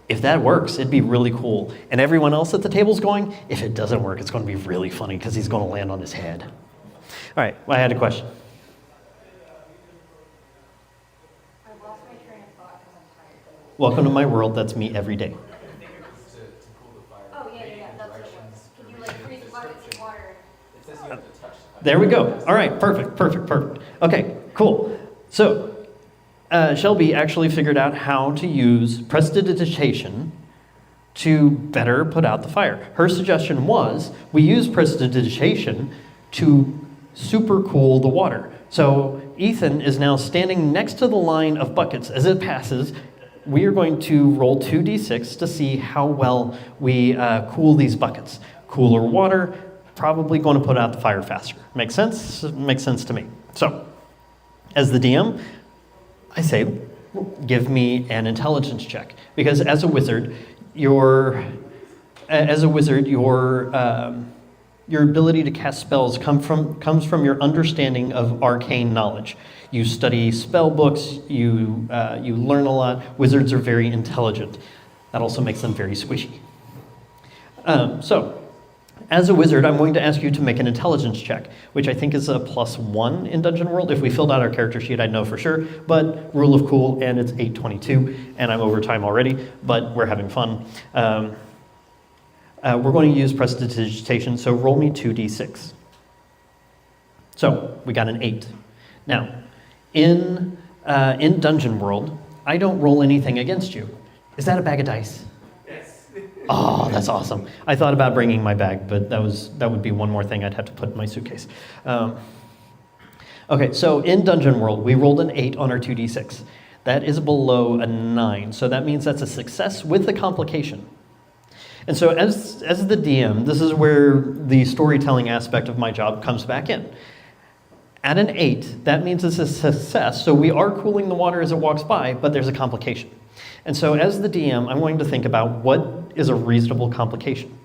if that works, it'd be really cool. And everyone else at the table's going, if it doesn't work, it's going to be really funny because he's going to land on his head. All right, I had a question. I lost my train of thought because I'm tired. Welcome to my world, that's me every day. I think it was to cool the fire. Oh, yeah, that's what it was. Can you like freeze buckets of water? It says you have to touch the fire. There we go. All right, perfect. Okay, cool. So, Shelby actually figured out how to use prestidigitation to better put out the fire. Her suggestion was, we use prestidigitation to super cool the water. So Ethan is now standing next to the line of buckets. As it passes, we are going to roll 2d6 to see how well we cool these buckets. Cooler water, probably going to put out the fire faster. Makes sense? Makes sense to me. So, as the DM, I say, give me an intelligence check. Because as a wizard, your ability to cast spells comes from your understanding of arcane knowledge. You study spell books, you learn a lot. Wizards are very intelligent. That also makes them very squishy. So, as a wizard, I'm going to ask you to make an intelligence check, which I think is a +1 in Dungeon World. If we filled out our character sheet, I'd know for sure. But rule of cool, and it's 8:22, and I'm over time already, but we're having fun. We're going to use prestidigitation, so roll me 2d6. So, we got an 8. Now, in Dungeon World, I don't roll anything against you. Is that a bag of dice? Yes. Oh, that's awesome. I thought about bringing my bag, but that would be one more thing I'd have to put in my suitcase. Okay, so in Dungeon World, we rolled an 8 on our 2d6. That is below a 9, so that means that's a success with a complication. And so as the DM, this is where the storytelling aspect of my job comes back in. At an 8, that means it's a success, so we are cooling the water as it walks by, but there's a complication. And so as the DM, I'm going to think about what is a reasonable complication.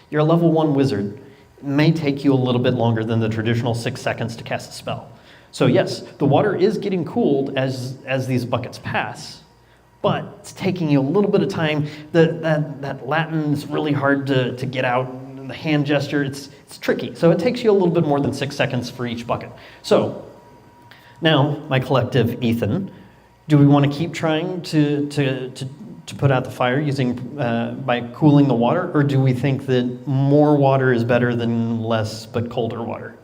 You're a level 1 wizard. It may take you a little bit longer than the traditional 6 seconds to cast a spell. So yes, the water is getting cooled as these buckets pass, but it's taking you a little bit of time. That Latin is really hard to get out. The hand gesture, it's tricky. So it takes you a little bit more than 6 seconds for each bucket. So now, my collective Ethan, do we want to keep trying to put out the fire using by cooling the water, or do we think that more water is better than less but colder water?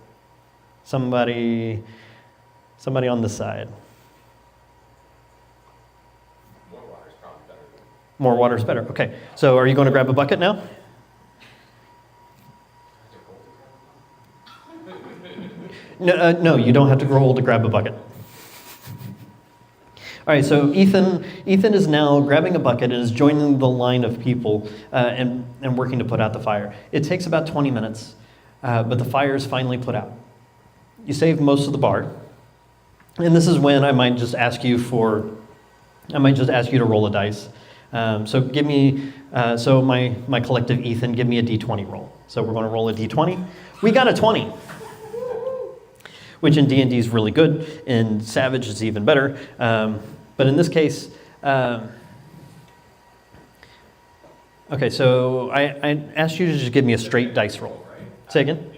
Somebody on this side. More water is probably better. More water is better. Okay. So are you going to grab a bucket now? No, you don't have to roll to grab a bucket. All right, so Ethan is now grabbing a bucket and is joining the line of people and working to put out the fire. It takes about 20 minutes, but the fire is finally put out. You save most of the bar, and this is when I might just ask you to roll a dice. So give me, my collective Ethan, give me a d20 roll. So we're going to roll a d20. We got a 20. Which in D&D is really good. In Savage, it's even better. But in this case, okay, so I asked you to just give me a straight dice roll. Say again?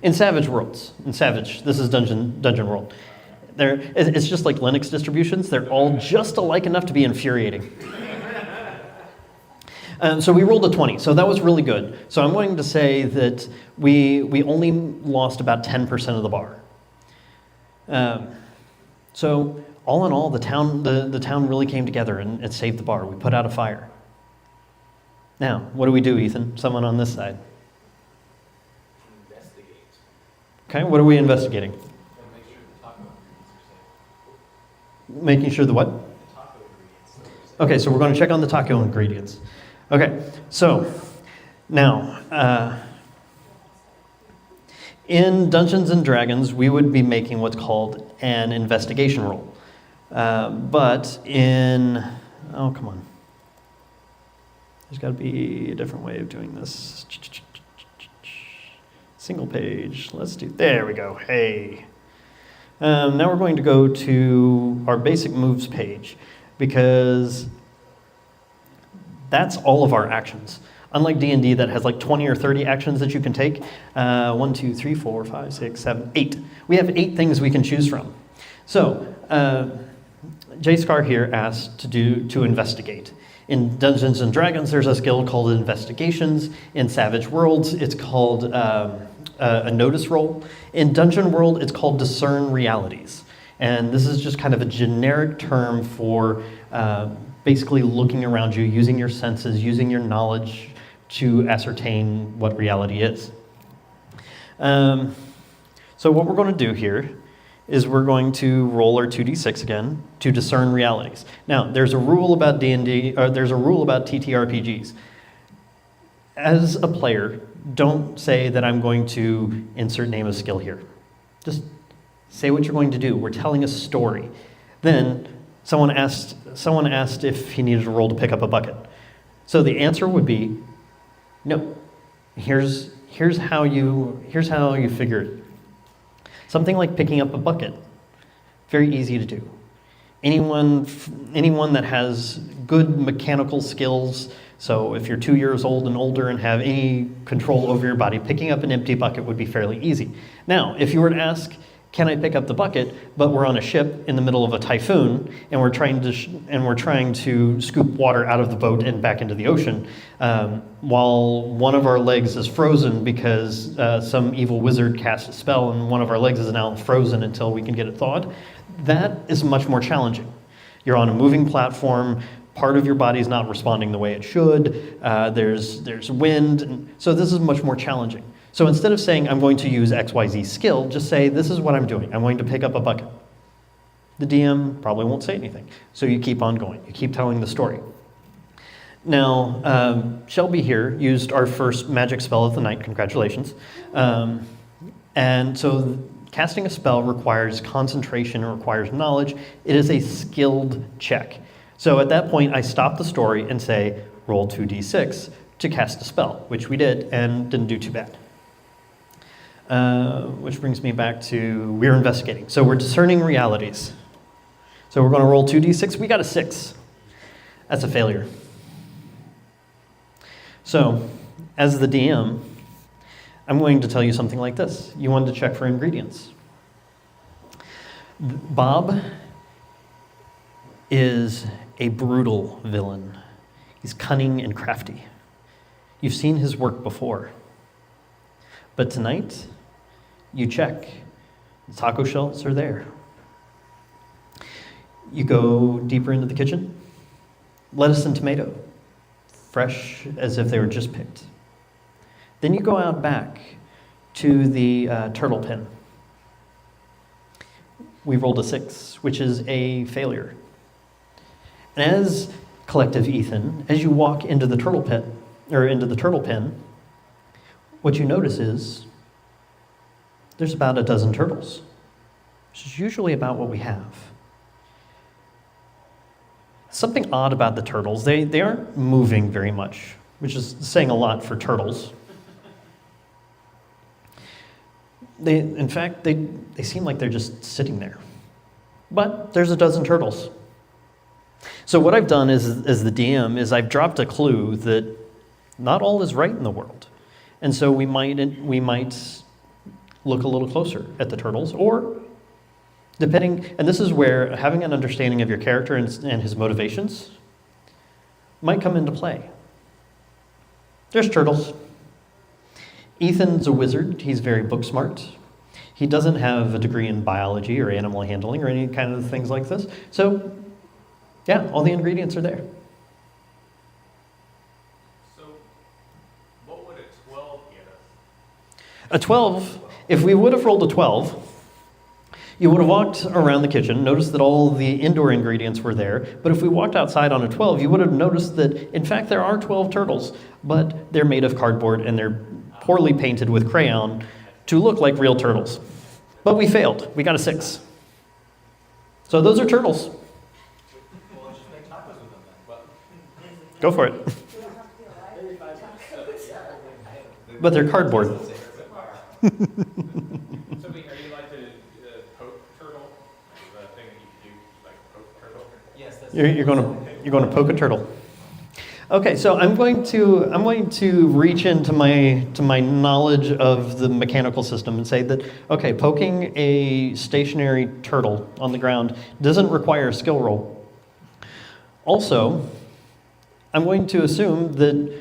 In Savage Worlds. In Savage, this is Dungeon World. It's just like Linux distributions. They're all just alike enough to be infuriating. So we rolled a 20, so that was really good. So I'm going to say that we only lost about 10% of the bar. So all in all, the town really came together and it saved the bar. We put out a fire. Now, what do we do, Ethan? Someone on this side. Investigate. Okay, what are we investigating? And make sure the taco ingredients are safe. Making sure the what? The taco ingredients are safe. Okay, so we're going to check on the taco ingredients. Okay, so now, in Dungeons and Dragons, we would be making what's called an investigation roll. But oh, come on. There's got to be a different way of doing this. Single page, there we go, hey. Now we're going to go to our basic moves page, because that's all of our actions. Unlike D&D that has like 20 or 30 actions that you can take, 1, 2, 3, 4, 5, 6, 7, 8. We have 8 things we can choose from. So, J. Scar here asked to investigate. In Dungeons and Dragons, there's a skill called Investigations. In Savage Worlds, it's called a Notice Roll. In Dungeon World, it's called Discern Realities. And this is just kind of a generic term for basically looking around you, using your senses, using your knowledge to ascertain what reality is. So what we're going to do here is we're going to roll our 2d6 again to discern realities. Now, there's a rule about D&D, or there's a rule about TTRPGs. As a player, don't say that I'm going to insert name of skill here. Just say what you're going to do. We're telling a story. Then someone asked if he needed to roll to pick up a bucket. So the answer would be no. Here's how you figure it. Something like picking up a bucket. Very easy to do. Anyone that has good mechanical skills, so if you're 2 years old and older and have any control over your body, picking up an empty bucket would be fairly easy. Now, if you were to ask, can I pick up the bucket, but we're on a ship in the middle of a typhoon and we're trying to scoop water out of the boat and back into the ocean, while one of our legs is frozen because some evil wizard cast a spell and one of our legs is now frozen until we can get it thawed, that is much more challenging. You're on a moving platform. Part of your body's not responding the way it should. There's wind. So this is much more challenging. So instead of saying, I'm going to use XYZ skill, just say, this is what I'm doing. I'm going to pick up a bucket. The DM probably won't say anything. So you keep on going. You keep telling the story. Now, Shelby here used our first magic spell of the night. Congratulations. And so casting a spell requires concentration, it requires knowledge. It is a skilled check. So at that point, I stop the story and say, roll 2d6 to cast a spell, which we did and didn't do too bad. Which brings me back to we're investigating. So we're discerning realities. So we're going to roll 2d6. We got a 6. That's a failure. So as the DM, I'm going to tell you something like this. You wanted to check for ingredients. Bob is a brutal villain. He's cunning and crafty. You've seen his work before. But tonight, you check. The taco shells are there. You go deeper into the kitchen. Lettuce and tomato, fresh as if they were just picked. Then you go out back to the turtle pen. We rolled a 6, which is a failure. And as Collective Ethan, as you walk into the turtle pit, or into the turtle pen, what you notice is there's about a dozen turtles, which is usually about what we have. Something odd about the turtles, they aren't moving very much, which is saying a lot for turtles. In fact, they seem like they're just sitting there. But there's a dozen turtles. So what I've done as the DM is I've dropped a clue that not all is right in the world. And so we might look a little closer at the turtles, or depending, and this is where having an understanding of your character and his motivations might come into play. There's turtles. Ethan's a wizard. He's very book smart. He doesn't have a degree in biology or animal handling or any kind of things like this. So, yeah, all the ingredients are there. So, what would a 12 get us? A 12, if we would have rolled a 12, you would have walked around the kitchen, noticed that all the indoor ingredients were there, but if we walked outside on a 12, you would have noticed that, in fact, there are 12 turtles, but they're made of cardboard and they're poorly painted with crayon to look like real turtles. But we failed. We got a 6. So those are turtles. Well, let's just make tacos with them then. Go for it. But they're cardboard. So, wait, are you like the poke turtle? Like the thing that you can do, like poke turtle? Yes, that's You're going to poke a turtle. Okay, so I'm going to reach into my knowledge of the mechanical system and say that, okay, poking a stationary turtle on the ground doesn't require a skill roll. Also, I'm going to assume that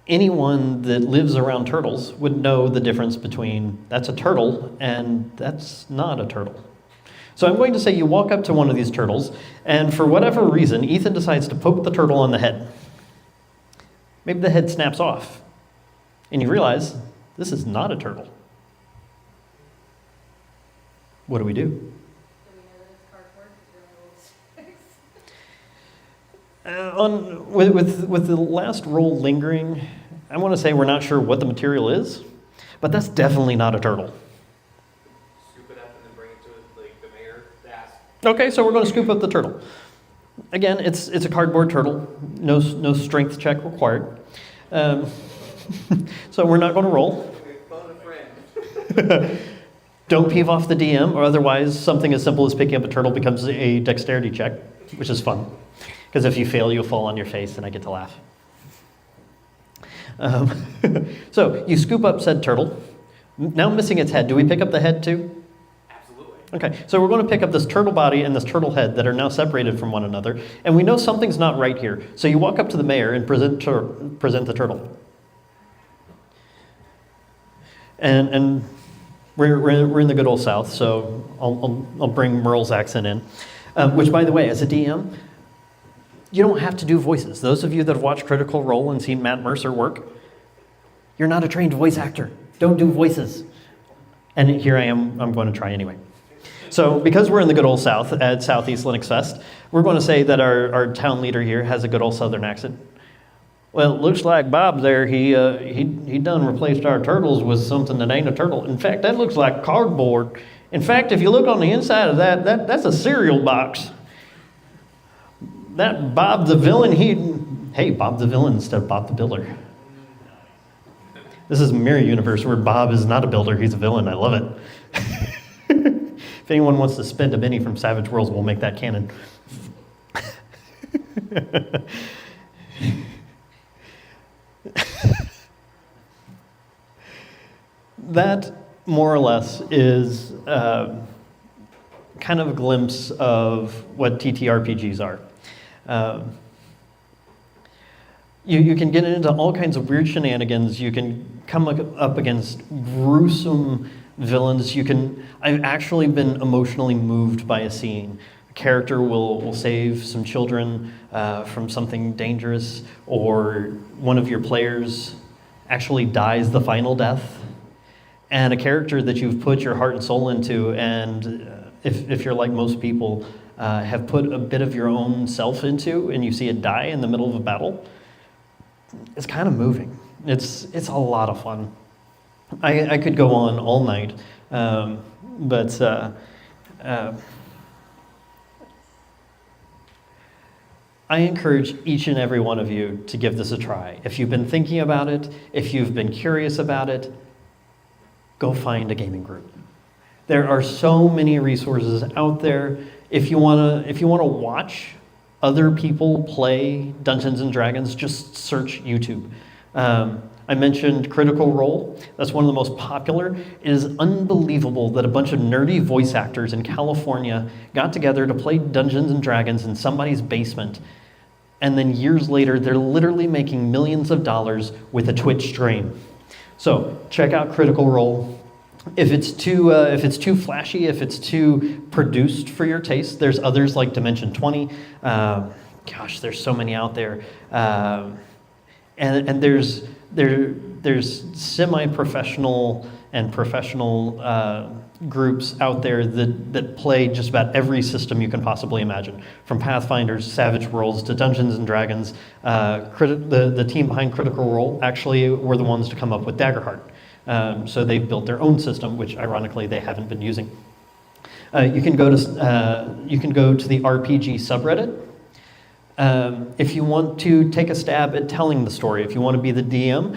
anyone that lives around turtles would know the difference between that's a turtle and that's not a turtle. So I'm going to say you walk up to one of these turtles, and for whatever reason, Ethan decides to poke the turtle on the head. Maybe the head snaps off, and you realize this is not a turtle. What do we do? Do we know that it's cardboard? Is there any rules? With the last roll lingering, I want to say we're not sure what the material is, but that's definitely not a turtle. Scoop it up and then bring it to like the mayor. That's Okay, so we're going to scoop up the turtle. Again, it's a cardboard turtle, no strength check required. So we're not going to roll. phone a friend. Don't peeve off the DM, or otherwise something as simple as picking up a turtle becomes a dexterity check, which is fun. Because if you fail, you'll fall on your face and I get to laugh. So you scoop up said turtle. Now missing its head. Do we pick up the head too? Absolutely. Okay, so we're going to pick up this turtle body and this turtle head that are now separated from one another, and we know something's not right here. So you walk up to the mayor and present the turtle. And we're in the good old South, so I'll bring Merle's accent in. Which, by the way, as a DM, you don't have to do voices. Those of you that have watched Critical Role and seen Matt Mercer work, you're not a trained voice actor. Don't do voices. And here I am, I'm going to try anyway. So because we're in the good old South at Southeast Linux Fest, we're going to say that our town leader here has a good old Southern accent. Well, it looks like Bob there, he done replaced our turtles with something that ain't a turtle. In fact, that looks like cardboard. In fact, if you look on the inside of that's a cereal box. That Bob the villain, hey, Bob the villain instead of Bob the builder. This is a mirror universe where Bob is not a builder, he's a villain. I love it. If anyone wants to spend a penny from Savage Worlds, we'll make that canon. That, more or less, is kind of a glimpse of what TTRPGs are. You can get into all kinds of weird shenanigans. You can come up against gruesome villains. I've actually been emotionally moved by a scene. A character will save some children from something dangerous, or one of your players actually dies the final death. And a character that you've put your heart and soul into, and if you're like most people, have put a bit of your own self into, and you see it die in the middle of a battle, it's kind of moving. It's a lot of fun. I could go on all night, but I encourage each and every one of you to give this a try. If you've been thinking about it, if you've been curious about it, go find a gaming group. There are so many resources out there. If you wanna watch other people play Dungeons and Dragons, just search YouTube. I mentioned Critical Role. That's one of the most popular. It is unbelievable that a bunch of nerdy voice actors in California got together to play Dungeons and Dragons in somebody's basement. And then years later, they're literally making millions of dollars with a Twitch stream. So check out Critical Role. If it's too flashy, if it's too produced for your taste, there's others like Dimension 20. Gosh, there's so many out there. And there's semi-professional and professional groups out there that play just about every system you can possibly imagine, from Pathfinders, Savage Worlds, to Dungeons and Dragons. The team behind Critical Role actually were the ones to come up with Daggerheart. So they've built their own system, which ironically they haven't been using. You can go to the RPG subreddit. If you want to take a stab at telling the story, if you want to be the DM,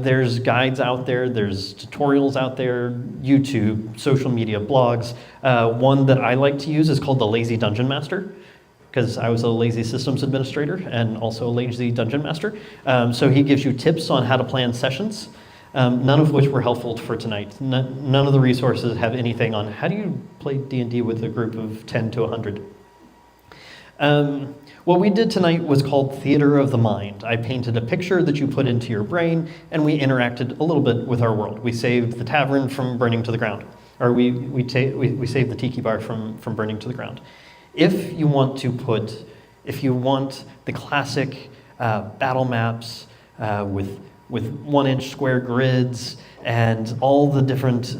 there's guides out there, there's tutorials out there, YouTube, social media, blogs. One that I like to use is called the Lazy Dungeon Master, because I was a lazy systems administrator and also a lazy dungeon master. So he gives you tips on how to plan sessions, none of which were helpful for tonight. None of the resources have anything on how do you play D&D with a group of 10 to 100. What we did tonight was called Theater of the Mind. I painted a picture that you put into your brain, and we interacted a little bit with our world. We saved the tavern from burning to the ground, or we saved the tiki bar from burning to the ground. If you want the classic battle maps with 1-inch square grids and all the different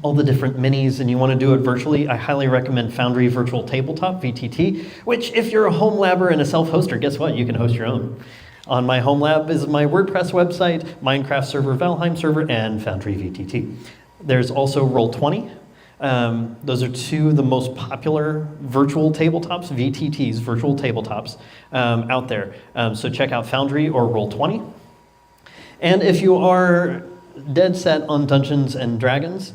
all the different minis and you want to do it virtually, I highly recommend Foundry Virtual Tabletop, VTT, which if you're a home labber and a self-hoster, guess what? You can host your own. On my home lab is my WordPress website, Minecraft server, Valheim server, and Foundry VTT. There's also Roll20. Those are two of the most popular virtual tabletops, VTTs, virtual tabletops, out there. So check out Foundry or Roll20. And if you are dead set on Dungeons and Dragons,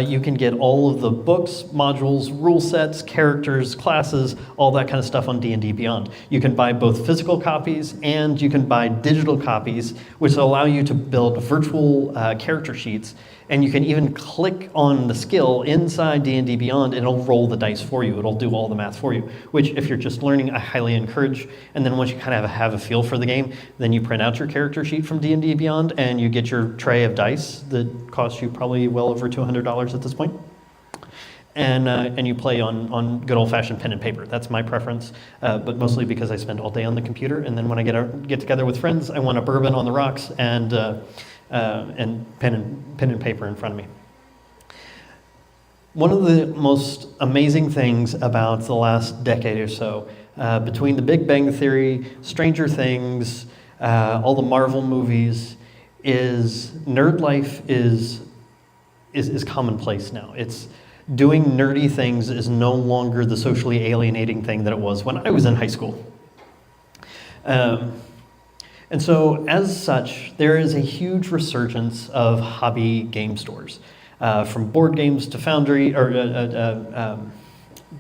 you can get all of the books, modules, rule sets, characters, classes, all that kind of stuff on D&D Beyond. You can buy both physical copies and you can buy digital copies, which will allow you to build virtual character sheets. And you can even click on the skill inside D&D Beyond and it'll roll the dice for you. It'll do all the math for you, which if you're just learning, I highly encourage. And then once you kind of have a feel for the game, then you print out your character sheet from D&D Beyond and you get your tray of dice that costs you probably well over $200 at this point. And you play on good old-fashioned pen and paper. That's my preference, but mostly because I spend all day on the computer. And then when I get together with friends, I want a bourbon on the rocks and pen and paper in front of me. One of the most amazing things about the last decade or so, between the Big Bang Theory, Stranger Things, all the Marvel movies, is nerd life is commonplace now. It's doing nerdy things is no longer the socially alienating thing that it was when I was in high school. And so, as such, there is a huge resurgence of hobby game stores, from board games to Foundry, or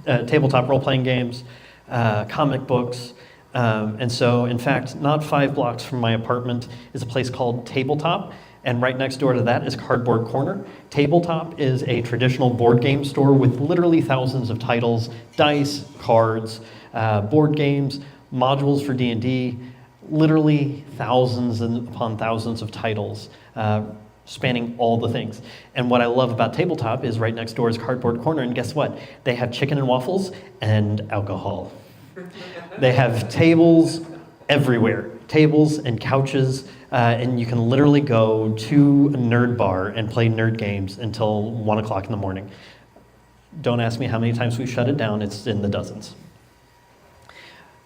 tabletop role-playing games, comic books. And so, in fact, not 5 blocks from my apartment is a place called Tabletop, and right next door to that is Cardboard Corner. Tabletop is a traditional board game store with literally thousands of titles, dice, cards, board games, modules for D&D, literally thousands and upon thousands of titles, spanning all the things. And what I love about Tabletop is right next door is Cardboard Corner, and guess what? They have chicken and waffles and alcohol. They have tables everywhere, tables and couches, and you can literally go to a nerd bar and play nerd games until 1 o'clock in the morning. Don't ask me how many times we shut it down, it's in the dozens.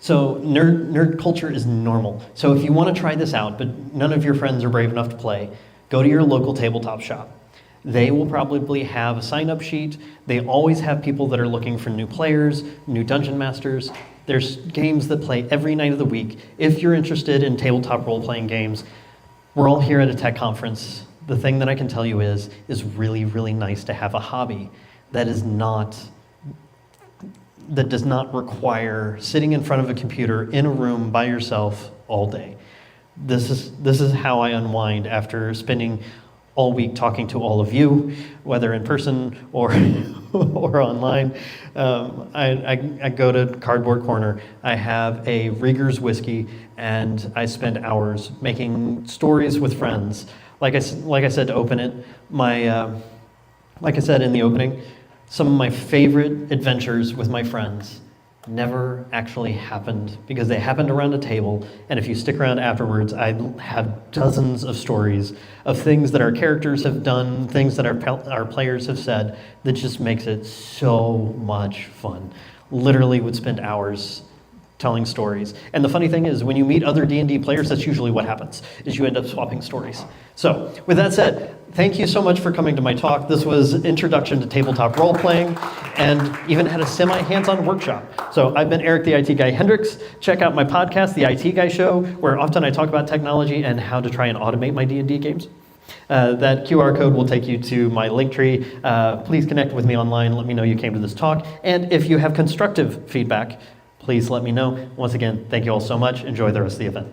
So nerd culture is normal. So if you want to try this out, but none of your friends are brave enough to play, go to your local tabletop shop. They will probably have a sign-up sheet. They always have people that are looking for new players, new dungeon masters. There's games that play every night of the week. If you're interested in tabletop role-playing games, we're all here at a tech conference. The thing that I can tell you is really, really nice to have a hobby that does not require sitting in front of a computer in a room by yourself all day. This is how I unwind after spending all week talking to all of you, whether in person or or online. I go to Cardboard Corner. I have a Rieger's whiskey, and I spend hours making stories with friends. Like I said to open it, like I said in the opening, some of my favorite adventures with my friends never actually happened because they happened around a table, and if you stick around afterwards, I have dozens of stories of things that our characters have done, things that our players have said, that just makes it so much fun. Literally would spend hours telling stories. And the funny thing is, when you meet other D&D players, that's usually what happens, is you end up swapping stories. So, with that said, thank you so much for coming to my talk. This was Introduction to Tabletop Role-Playing, and even had a semi-hands-on workshop. So I've been Eric the IT Guy Hendricks. Check out my podcast, The IT Guy Show, where often I talk about technology and how to try and automate my D&D games. That QR code will take you to my Linktree. Please connect with me online. Let me know you came to this talk. And if you have constructive feedback, please let me know. Once again, thank you all so much. Enjoy the rest of the event.